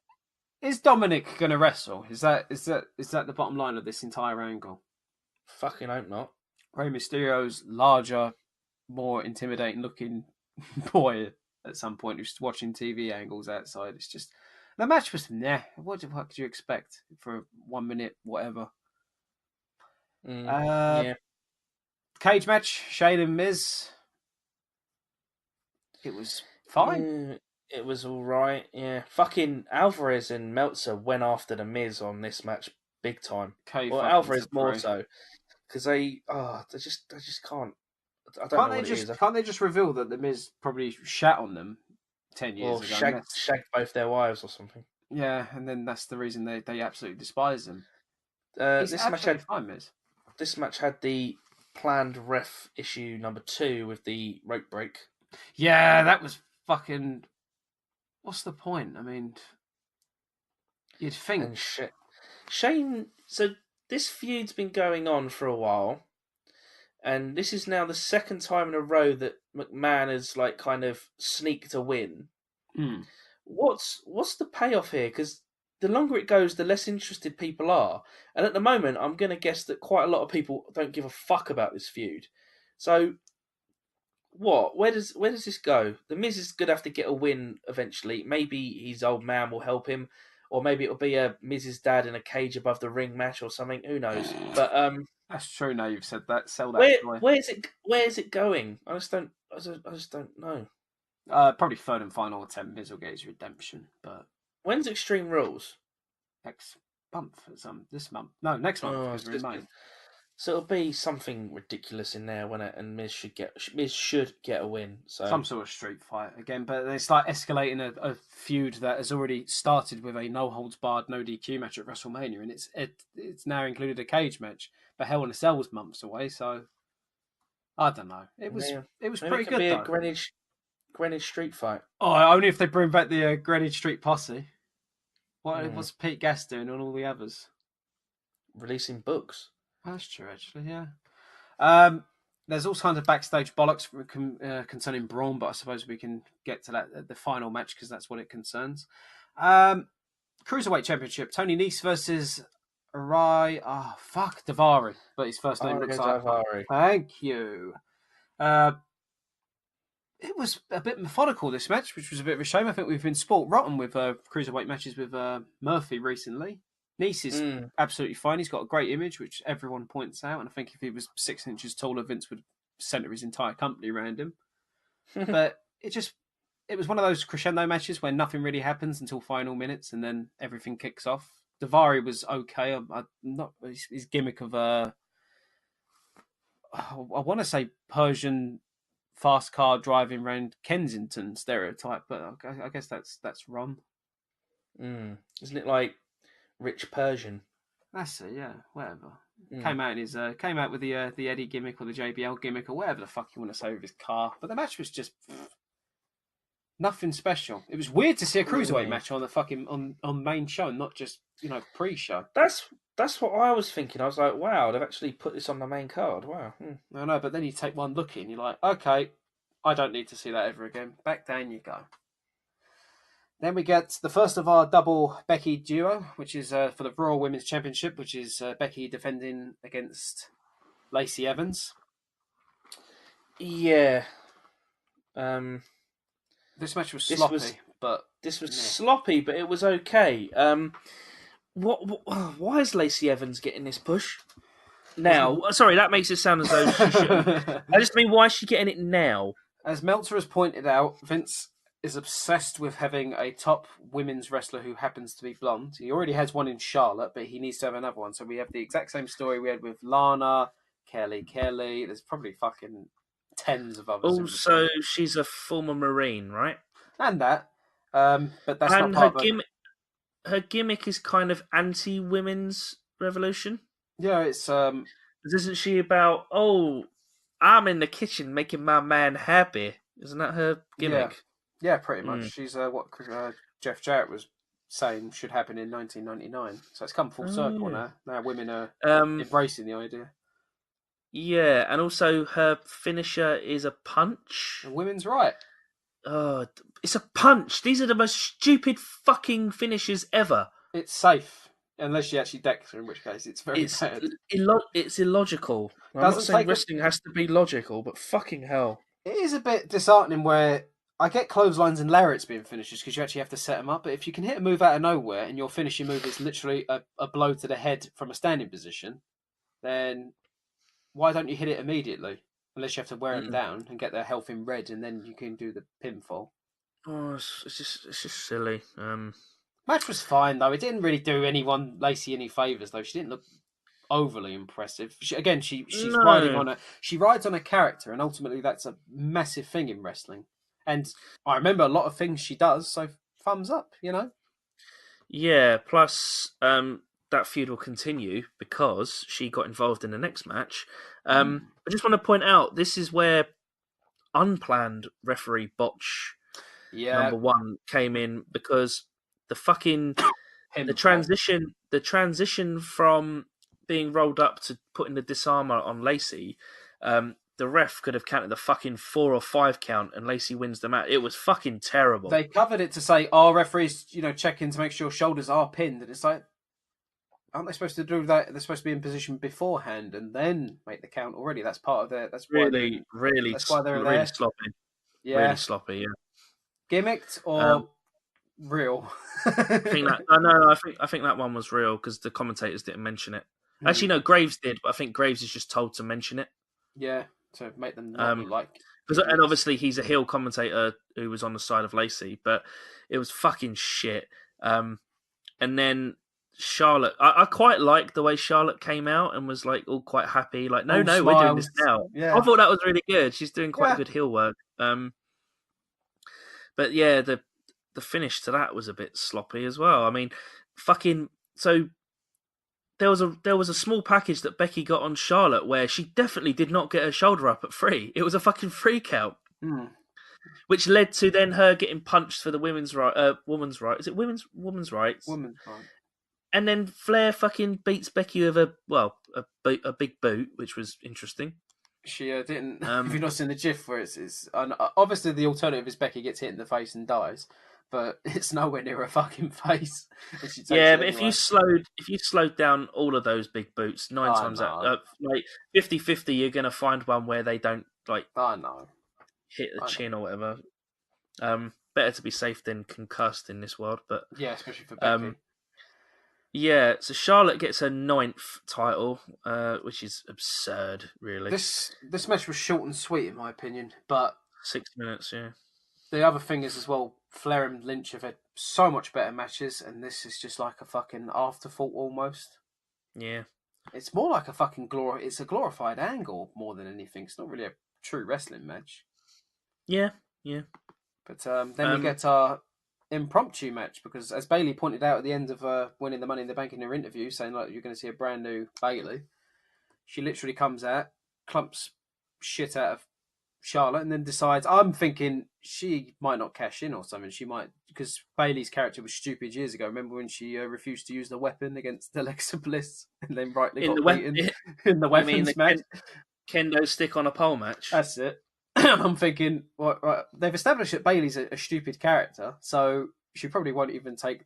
Is Dominic going to wrestle? Is that the bottom line of this entire angle? Fucking hope not. Rey Mysterio's larger, more intimidating looking boy at some point who's watching TV angles outside. It's just the match was What could you expect for 1 minute, whatever? Yeah. Cage match, Shane and Miz. It was fine. It was all right. Yeah, fucking Alvarez and Meltzer went after the Miz on this match big time. Well, Alvarez more so because they just can't. I don't know what it is. Can't they just reveal that the Miz probably shat on them 10 years ago? Or shagged both their wives or something. Yeah, and then that's the reason they absolutely despise him. This match had the planned ref issue number 2 with the rope break. Yeah, that was fucking. What's the point? I mean, you'd think. And Shane. So this feud's been going on for a while, and this is now the second time in a row that McMahon has like kind of sneaked a win. What's the payoff here? Because the longer it goes, the less interested people are, and at the moment, I'm going to guess that quite a lot of people don't give a fuck about this feud. So. What? Where does this go? The Miz is going to have to get a win eventually. Maybe his old man will help him, or maybe it'll be a Miz's dad in a cage above the ring match or something. Who knows? But that's true. Now you've said that. Sell that. Where's it going? I just don't know. Probably third and final attempt. Miz will get his redemption, but When's Extreme Rules? next month, this month. No, next month Oh, because we're in May. so it'll be something ridiculous in there, won't it? And Miz should get a win. So Some sort of street fight again, but it's like escalating a feud that has already started with a no holds barred, no DQ match at WrestleMania, and it's now included a cage match. But Hell in a Cell was months away, so I don't know. It was yeah. it was Maybe it pretty could good be a though. Greenwich street fight. Oh, only if they bring back the Greenwich Street Posse. Hmm. What's Pete Gas doing and all the others? Releasing books. That's true, actually. Yeah. There's all kinds of backstage bollocks concerning Braun, but I suppose we can get to that at the final match because that's what it concerns. Cruiserweight Championship: Tony Nese versus Davari, but his first name looks like. Davari. Thank you. It was a bit methodical, this match, which was a bit of a shame. I think we've been sport rotten with cruiserweight matches with Murphy recently. Nice is absolutely fine. He's got a great image, which everyone points out. And I think if he was 6 inches taller, Vince would centre his entire company around him. But it was one of those crescendo matches where nothing really happens until final minutes, and then everything kicks off. Davari was okay. I'm not his gimmick of I want to say Persian fast car driving around Kensington stereotype, but I guess that's wrong. Isn't it like Rich Persian? That's it, yeah. Whatever. Came out with the Eddie gimmick or the JBL gimmick or whatever the fuck you want to say with his car, but the match was just nothing special. It was weird to see a cruiserweight match on the fucking on main show, not just pre-show. That's what I was thinking. I was like, wow, they've actually put this on the main card. Wow. I know, but then you take one look in, you're like, okay, I don't need to see that ever again. Back down you go. Then we get the first of our double Becky duo, which is for the Raw Women's Championship, which is Becky defending against Lacey Evans. Yeah. This match was sloppy, but sloppy, but it was okay. Why is Lacey Evans getting this push now? Sorry, that makes it sound as though she shouldn't. I just mean, why is she getting it now? As Meltzer has pointed out, Vince is obsessed with having a top women's wrestler who happens to be blonde. He already has one in Charlotte, but he needs to have another one. So we have the exact same story we had with Lana, Kelly. There's probably fucking tens of others. Also, she's a former Marine, right? And that. But that's not part of her gimmick is kind of anti-women's revolution. Yeah, it's Isn't she about, I'm in the kitchen making my man happy? Isn't that her gimmick? Yeah, pretty much. She's what Jeff Jarrett was saying should happen in 1999. So it's come full circle now. Now women are embracing the idea. Yeah, and also her finisher is a punch. And women's right. Oh, it's a punch. These are the most stupid fucking finishers ever. It's safe. Unless she actually decks her, in which case it's very bad. It's illogical. I'm not saying wrestling has to be logical, but fucking hell. It is a bit disheartening where I get clotheslines and lariats being finishers because you actually have to set them up, but if you can hit a move out of nowhere and your finishing move is literally a blow to the head from a standing position, then why don't you hit it immediately? Unless you have to wear them down and get their health in red, and then you can do the pinfall. Oh, it's just silly. Match was fine though. It didn't really do Lacey any favors though. She didn't look overly impressive. She's riding on she rides on a character, and ultimately that's a massive thing in wrestling. And I remember a lot of things she does, so thumbs up, Yeah. Plus, that feud will continue because she got involved in the next match. I just want to point out this is where unplanned referee botch number one came in, because the fucking the transition from being rolled up to putting the disarmer on Lacey, the ref could have counted the fucking 4 or 5 count and Lacey wins the match. It was fucking terrible. They covered it to say, referees, checking to make sure shoulders are pinned, and it's like, aren't they supposed to do that? They're supposed to be in position beforehand and then make the count already. That's part of their. That's really sloppy. Yeah, really sloppy. Yeah, gimmicked or real. I think that one was real because the commentators didn't mention it. Actually, no, Graves did, but I think Graves is just told to mention it. Yeah, to make them not look like And obviously he's a heel commentator who was on the side of Lacey, but it was fucking shit. And then Charlotte, I quite liked the way Charlotte came out and was like all quite happy, like no, All no, we're doing this smiles. now. I Yeah. thought that was really good. She's doing quite Yeah. good heel work. But yeah, the finish to that was a bit sloppy as well. I mean, fucking so there was a small package that Becky got on Charlotte where she definitely did not get her shoulder up at 3. It was a fucking freak out. Which led to then her getting punched for the women's woman's right. Is it women's rights? Women's right. And then Flair fucking beats Becky with a big boot, which was interesting. She didn't. Have you not seen the GIF where it's obviously the alternative is Becky gets hit in the face and dies, but it's nowhere near her fucking face. Yeah, but if you slowed down all of those big boots, 9 times out, like 50-50, you're gonna find one where they don't like. I know. Hit the chin or whatever. Better to be safe than concussed in this world, but yeah, especially for Becky. Yeah, so Charlotte gets her 9th title, which is absurd, really. This match was short and sweet, in my opinion, but 6 minutes, yeah. The other thing is as well, Flair and Lynch have had so much better matches, and this is just like a fucking afterthought almost. Yeah. It's more like a fucking it's a glorified angle more than anything. It's not really a true wrestling match. Yeah. But then we get our impromptu match because, as Bayley pointed out at the end of winning the Money in the Bank in her interview, saying like you're going to see a brand new Bayley, she literally comes out, clumps shit out of Charlotte, and then decides. I'm thinking she might not cash in or something. She might, because Bayley's character was stupid years ago. Remember when she refused to use the weapon against Alexa Bliss, and then rightly got beaten in the weapons match? Kendo stick on a pole match. That's it. I'm thinking, right, they've established that Bayley's a stupid character, so she probably won't even take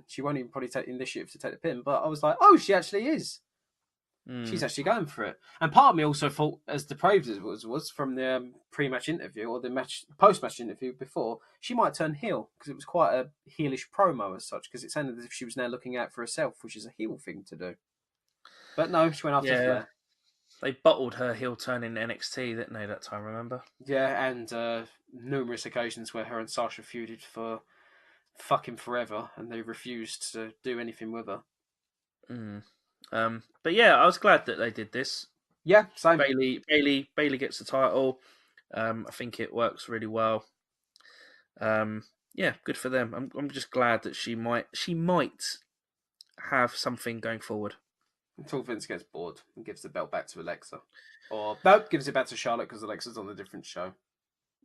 she won't even probably take the initiative to take the pin. But I was like, oh, she actually is. She's actually going for it. And part of me also thought, as depraved as it was from the pre-match interview or the post-match interview before, she might turn heel because it was quite a heelish promo as such, because it sounded as if she was now looking out for herself, which is a heel thing to do. But no, she went after Flair. They bottled her heel turn in NXT, didn't they, that time, remember? Yeah, and numerous occasions where her and Sasha feuded for fucking forever, and they refused to do anything with her. But yeah, I was glad that they did this. Yeah, same. Bayley gets the title. I think it works really well. Yeah, good for them. I'm just glad that she might have something going forward. Until Vince gets bored and gives the belt back to Alexa. Or, nope, gives it back to Charlotte because Alexa's on a different show.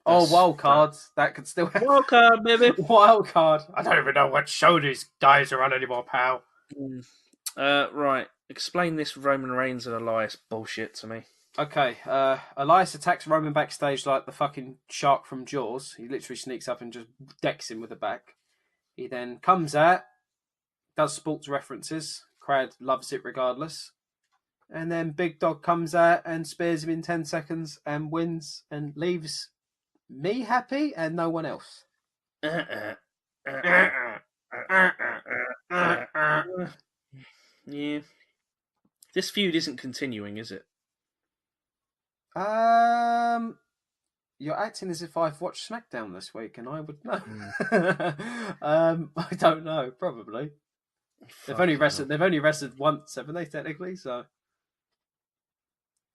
Wild cards. That could still happen. Wild card, baby. Wild card. I don't even know what show these guys are on anymore, pal. Right. Explain this Roman Reigns and Elias bullshit to me. Okay. Elias attacks Roman backstage like the fucking shark from Jaws. He literally sneaks up and just decks him with the back. He then comes out, does sports references. Crowd loves it regardless. And then Big Dog comes out and spares him in 10 seconds and wins and leaves me happy and no one else. Yeah. This feud isn't continuing, is it? You're acting as if I've watched SmackDown this week and I would know. I don't know, probably. They've only wrestled once, haven't they, technically? So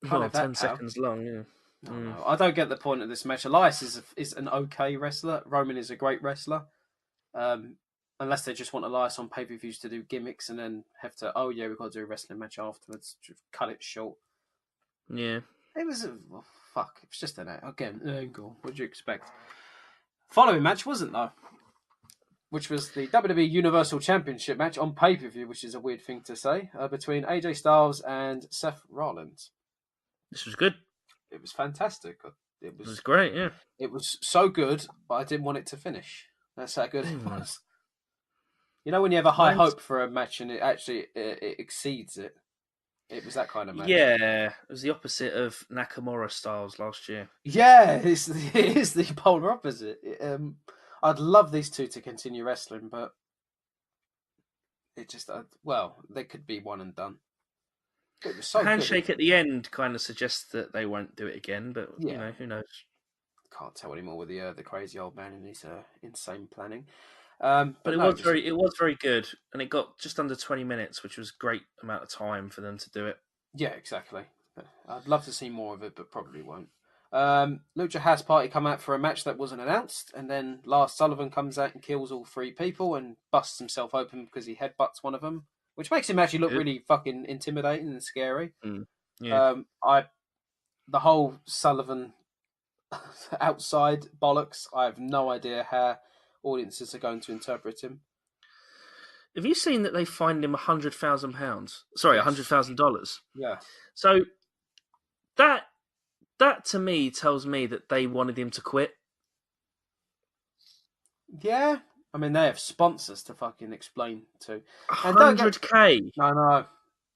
10 seconds long, yeah. No. I don't get the point of this match. Elias is an okay wrestler. Roman is a great wrestler. Unless they just want Elias on pay-per-views to do gimmicks and then have to, we've got to do a wrestling match afterwards. Just cut it short. Yeah. It was fuck. It was just an angle. What do you expect? Following match wasn't, though. Which was the WWE Universal Championship match on pay-per-view, which is a weird thing to say, between AJ Styles and Seth Rollins. This was good. It was fantastic. It was great, yeah. It was so good, but I didn't want it to finish. That's how good it was. You know when you have a high hope for a match and it actually it exceeds it? It was that kind of match. Yeah, it was the opposite of Nakamura Styles last year. Yeah, it is the polar opposite. I'd love these two to continue wrestling, but it just, they could be one and done. It was so handshake at the end kind of suggests that they won't do it again, but you know, who knows? can't tell anymore with the crazy old man and his insane planning. But But no, just it was very good, and it got just under 20 minutes, which was a great amount of time for them to do it. yeah, exactly. I'd love to see more of it, but probably won't. Lucha House Party come out for a match that wasn't announced, and then Lars Sullivan comes out and kills all three people and busts himself open because he headbutts one of them, which makes him actually look Good. really fucking intimidating and scary. Mm. Yeah. I the whole Sullivan outside bollocks. I have no idea how audiences are going to interpret him. Have you seen that they fined him £100,000? Sorry, Yes. $100,000. Yeah. So that that to me tells me that they wanted him to quit. Yeah. I mean, they have sponsors to fucking explain to. And don't get. 100K. No, no.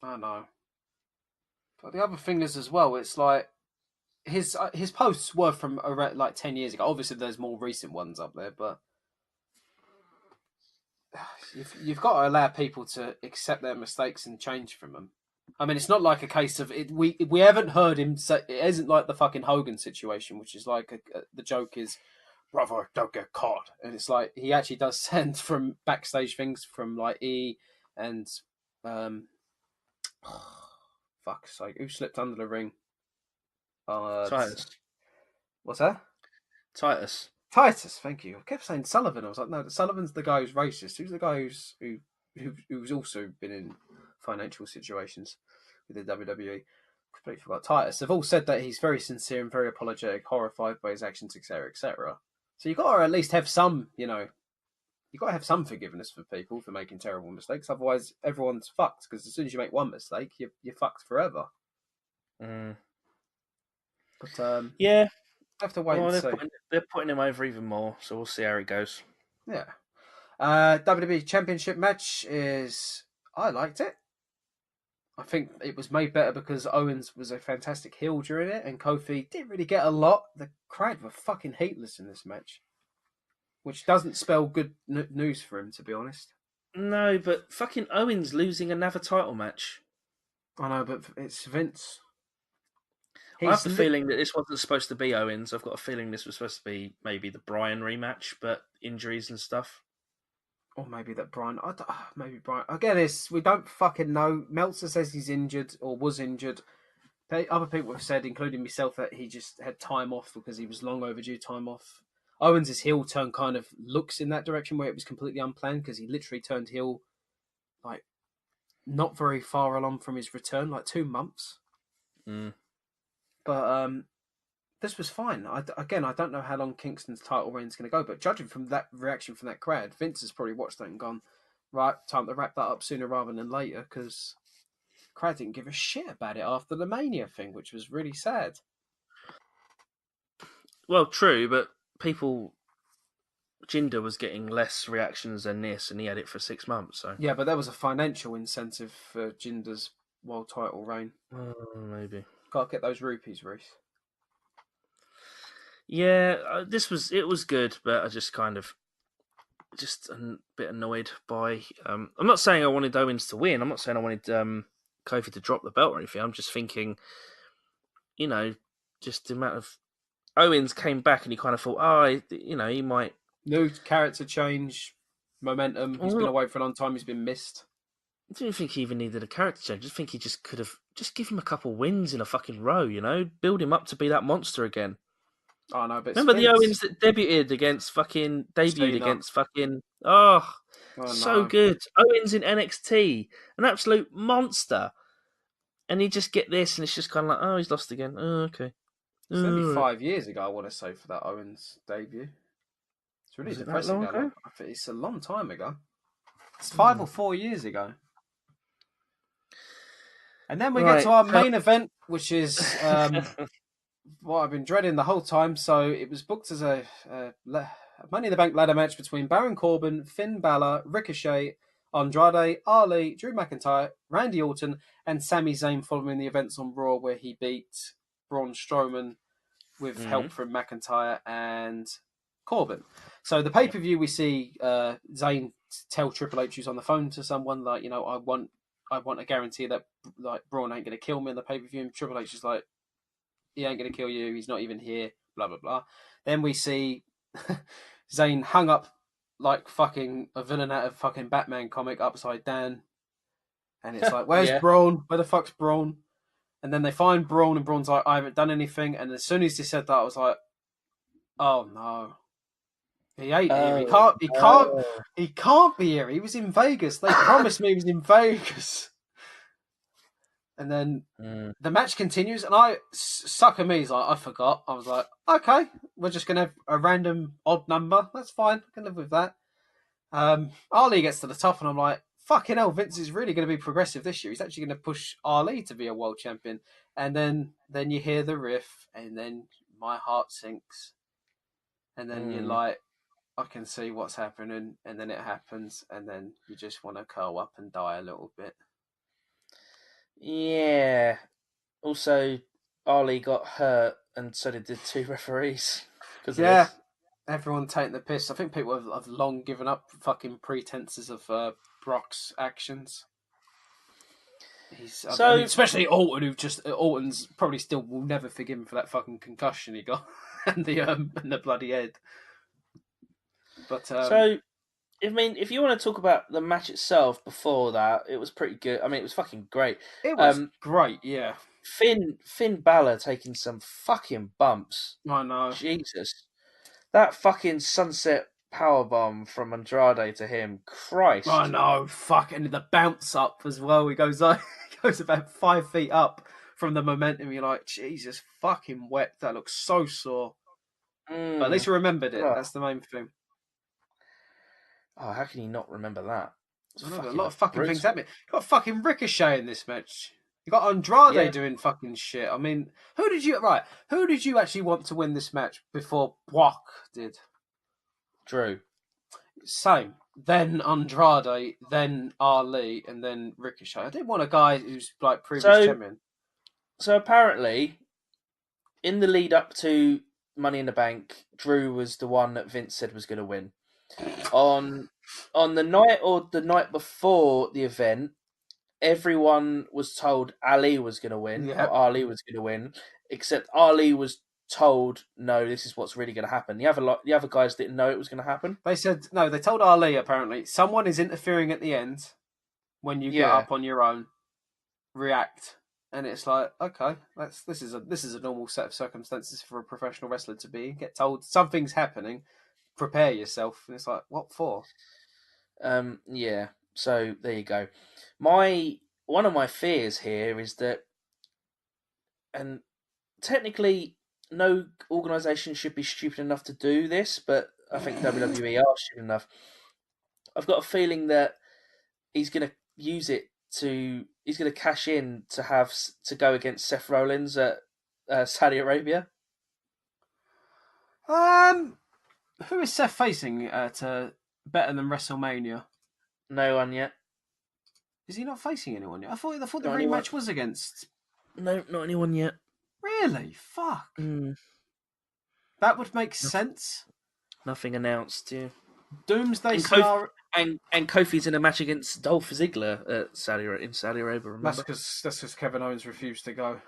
I know. But the other thing is as well, it's like his posts were from around, like 10 years ago. Obviously, there's more recent ones up there, but you've got to allow people to accept their mistakes and change from them. I mean, it's not like a case of it. We haven't heard him say it. Isn't like the fucking Hogan situation, which is like the joke is, "Brother, don't get caught," and it's like he actually does send from backstage things from like and um, fuck's sake, who slipped under the ring? Titus. What's that? Titus. Titus, thank you. I kept saying Sullivan. I was like, no, Sullivan's the guy who's racist. Who's the guy who's also been in financial situations with the WWE? Completely forgot. Titus. They've all said that he's very sincere and very apologetic, horrified by his actions, etc., etc. So you've got to at least have some, you've got to have some forgiveness for people for making terrible mistakes. Otherwise, everyone's fucked. Because as soon as you make one mistake, you're fucked forever. Mm. But Yeah. I have to wait and see. They're putting him over even more, so we'll see how it goes. Yeah. WWE Championship match I liked it. I think it was made better because Owens was a fantastic heel during it, and Kofi didn't really get a lot. The crowd were fucking heatless in this match, which doesn't spell good news for him, to be honest. No, but fucking Owens losing another title match. I know, but it's Vince. I have the feeling that this wasn't supposed to be Owens. I've got a feeling this was supposed to be maybe the Bryan rematch, but injuries and stuff. Or maybe that Brian. Maybe Brian. Again, we don't fucking know. Meltzer says he's injured or was injured. Other people have said, including myself, that he just had time off because he was long overdue time off. Owens' heel turn kind of looks in that direction where it was completely unplanned because he literally turned heel like not very far along from his return, like 2 months. Mm. But this was fine. I don't know how long Kingston's title reign is going to go, but judging from that reaction from that crowd, Vince has probably watched that and gone, right, time to wrap that up sooner rather than later because the crowd didn't give a shit about it after the Mania thing, which was really sad. Well, true, but Jinder was getting less reactions than this, and he had it for 6 months. So Yeah, but there was a financial incentive for Jinder's world title reign. Maybe. Got to get those rupees, Reese. Yeah, it was good, but I just kind of a bit annoyed by. I'm not saying I wanted Owens to win. I'm not saying I wanted Kofi to drop the belt or anything. I'm just thinking, just the amount of Owens came back and he kind of thought, he might. New character change, momentum. He's been away for a long time. He's been missed. I didn't think he even needed a character change. I just think he just could have just give him a couple wins in a fucking row. Build him up to be that monster again. Oh no, but remember the Owens that debuted against fucking so good. Owens in NXT, an absolute monster, and you just get this, and it's just kind of like, he's lost again. Oh, okay. It's only 5 years ago, I want to say, for that Owens debut. It's really depressing. I think it's a long time ago. It's 5 or 4 years ago. And then we get to our main event, which is what I've been dreading the whole time. So it was booked as a Money in the Bank ladder match between Baron Corbin, Finn Balor, Ricochet, Andrade, Ali, Drew McIntyre, Randy Orton, and Sami Zayn following the events on Raw where he beat Braun Strowman with help from McIntyre and Corbin. So the pay-per-view, we see Zayn tell Triple H who's on the phone to someone, like, I want a guarantee that like Braun ain't going to kill me in the pay-per-view. And Triple H is like, he ain't going to kill you. He's not even here. Blah, blah, blah. Then we see Zayn hung up like fucking a villain out of fucking Batman comic upside down. And it's like, where's Yeah. Braun? Where the fuck's Braun? And then they find Braun, and Braun's like, I haven't done anything. And as soon as he said that, I was like, oh no. He ain't here. He Oh can't. He can't. no. He can't be here. He was in Vegas. They promised me he was in Vegas. And then Mm. the match continues, and sucker me is like, I forgot. I was like, okay, we're just gonna have a random odd number. That's fine. I can live with that. Ali gets to the top, and I'm like, fucking hell, Vince is really going to be progressive this year. He's actually going to push Ali to be a world champion. And then you hear the riff, and then my heart sinks. And then you're like, I can see what's happening, and then it happens, and then you just want to curl up and die a little bit. Yeah. Also, Ali got hurt, and so did the two referees because of Yeah, this. everyone taking the piss. I think people have long given up fucking pretenses of Brock's actions. I mean, So, especially Alton, Alton's probably still will never forgive him for that fucking concussion he got and the bloody head. But so I mean, if you want to talk about the match itself before that, it was pretty good. I mean, it was fucking great. it was great. Yeah, Finn Balor taking some fucking bumps. I know. Jesus, that fucking sunset powerbomb from Andrade to him, I Christ. know. Fuck, and the bounce up as well. He goes like he goes about 5 feet up from the momentum. You're like, Jesus, fucking wet. That looks so sore. But at least you remembered it. Oh, That's the main thing. oh, how can you not remember that? It's I know, but a fucking lot of fucking things brutal. happening. You got fucking Ricochet in this match. You got Andrade Yeah, doing fucking shit. I mean, who did you actually want to win this match before Brock did? Drew. Same. Then Andrade, then Ali, and then Ricochet. I didn't want a guy who's like previous So, champion. so apparently, in the lead up to Money in the Bank, Drew was the one that Vince said was going to win. On the night or the night before the event, everyone was told Ali was going to win or Yeah. Ali was going to win, except Ali was told, "No, this is what's really going to happen." The other guys didn't know it was going to happen. They said no. They told Ali apparently someone is interfering at the end when you get Yeah, up on your own. React, and it's like, okay, this is a normal set of circumstances for a professional wrestler to be. Get told something's happening, prepare yourself, and it's like, what for? yeah. So there you go. My one of my fears here is that, and technically, no organisation should be stupid enough to do this, but I think WWE are stupid enough. I've got a feeling that he's going to use it to. He's going to cash in to go against Seth Rollins at Saudi Arabia. Um, who is Seth facing at better than WrestleMania? No one yet. Is he not facing anyone yet? I thought the Not anyone. rematch was against. No, not anyone yet. Really? Fuck. Mm, That would make sense. nothing announced. Yeah. Doomsday And scenario. And Kofi's in a match against Dolph Ziggler at in Saudi Arabia. That's Remember? because Kevin Owens refused to go.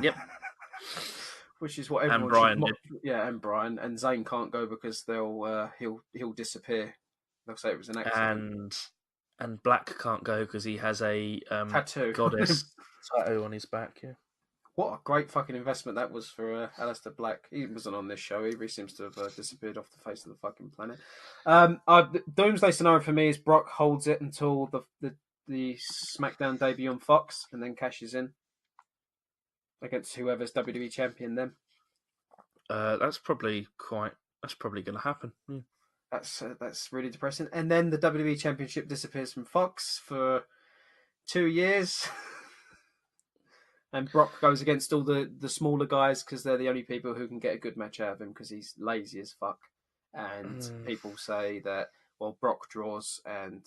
Yep. Which is what And everyone Brian should. did. Yeah, and Brian and Zayn can't go because he'll disappear. They'll say it was an accident. And Black can't go because he has a Tattoo. goddess tattoo on his back. Yeah. What a great fucking investment that was for Aleister Black. He wasn't on this show. He seems to have disappeared off the face of the fucking planet. The Doomsday scenario for me is Brock holds it until the SmackDown debut on Fox and then cashes in against whoever's WWE champion then. That's probably going to happen. Yeah. That's really depressing. And then the WWE Championship disappears from Fox for 2 years. And Brock goes against all the smaller guys because they're the only people who can get a good match out of him because he's lazy as fuck. And people say that, well, Brock draws, and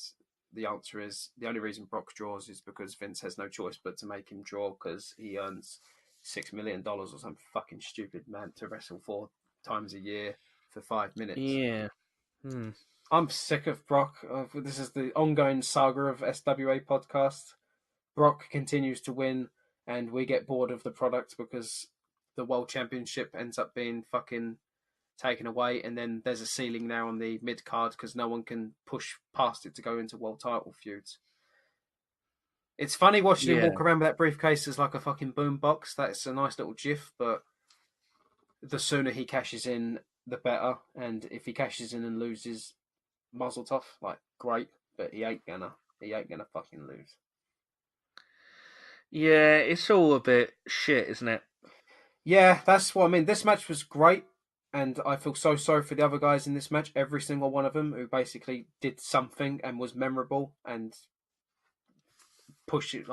the answer is the only reason Brock draws is because Vince has no choice but to make him draw because he earns $6 million or some fucking stupid man to wrestle 4 times a year for 5 minutes. Yeah. I'm sick of Brock. This is the ongoing saga of SWA podcast. Brock continues to win, and we get bored of the product because the World Championship ends up being fucking taken away, and then there's a ceiling now on the mid card because no one can push past it to go into world title feuds. It's funny watching him Yeah. walk around with that briefcase as like a fucking boombox. That's a nice little gif, but the sooner he cashes in, the better. And if he cashes in and loses, muzzle tough, like great, but he ain't gonna fucking lose. Yeah, it's all a bit shit, isn't it? Yeah, that's what I mean. This match was great, and I feel so sorry for the other guys in this match. Every single one of them who basically did something and was memorable and pushes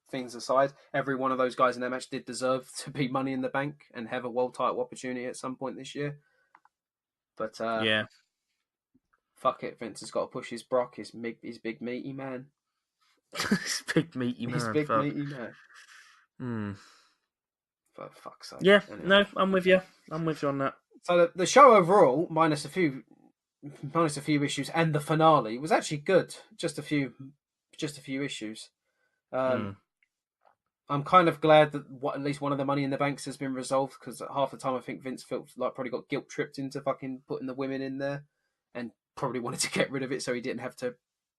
things aside. Every one of those guys in that match did deserve to be Money in the Bank and have a world title opportunity at some point this year. But Yeah. fuck it, Vince has got to push his Brock, his big meaty man. It's big meaty man. His big fuck. meaty man. Hmm. For fuck's sake. Yeah, Anyway. no, I'm with you. I'm with you on that. So the show overall, minus a few issues, and the finale was actually good. Just a few issues. I'm kind of glad that at least one of the Money in the Banks has been resolved, because half the time I think Vince felt like probably got guilt tripped into fucking putting the women in there, and probably wanted to get rid of it so he didn't have to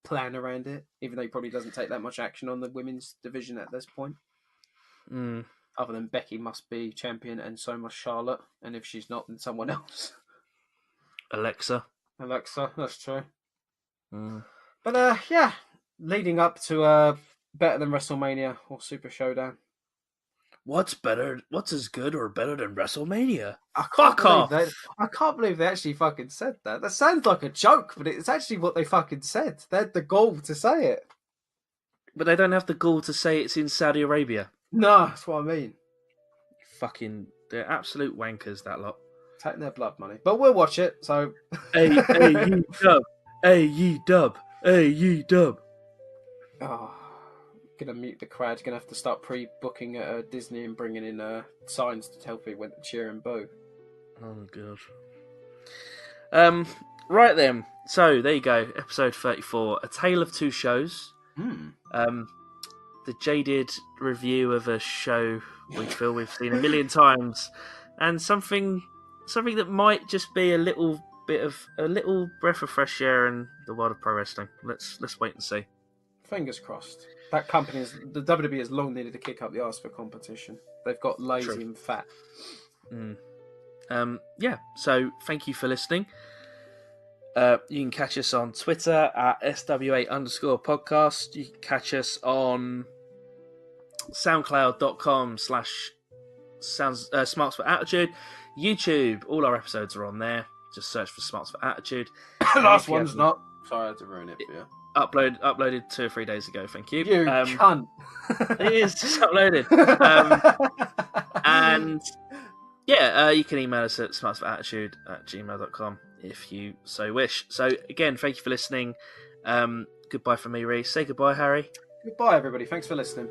plan around it, even though he probably doesn't take that much action on the women's division at this point. Other than Becky must be champion, and so must Charlotte, and if she's not, then someone else. Alexa, that's true. Mm. But yeah, leading up to better than WrestleMania or Super Showdown. What's better? What's as good or better than WrestleMania? Fuck off! I can't believe they actually fucking said that. That sounds like a joke, but it's actually what they fucking said. They had the gall to say it. But they don't have the gall to say it's in Saudi Arabia. No, that's what I mean. Fucking, they're absolute wankers, that lot. Taking their blood money. But we'll watch it, so... AEW, AEW. Oh, gonna mute the crowd. Gonna have to start pre-booking at Disney and bringing in signs to tell people when to cheer and boo. Oh god. Right then. So there you go. Episode 34, A Tale of Two Shows. The jaded review of a show we feel we've seen a million times, and something that might just be a little breath of fresh air in the world of pro wrestling. Let's wait and see. Fingers crossed. That the WWE has long needed to kick up the arse for competition. They've got lazy and fat. Yeah. So thank you for listening. You can catch us on Twitter at SWA_podcast. You can catch us on SoundCloud.com/Smarts for Attitude. YouTube, all our episodes are on there. Just search for Smarts for Attitude. Last one's not. Sorry, I had to ruin it for you. Uploaded 2 or 3 days ago. Thank you. You cunt. It is just uploaded. And yeah, you can email us at smartsforattitude@gmail.com if you so wish. So again, thank you for listening. Goodbye from me, Reece. Say goodbye, Harry. Goodbye, everybody. Thanks for listening.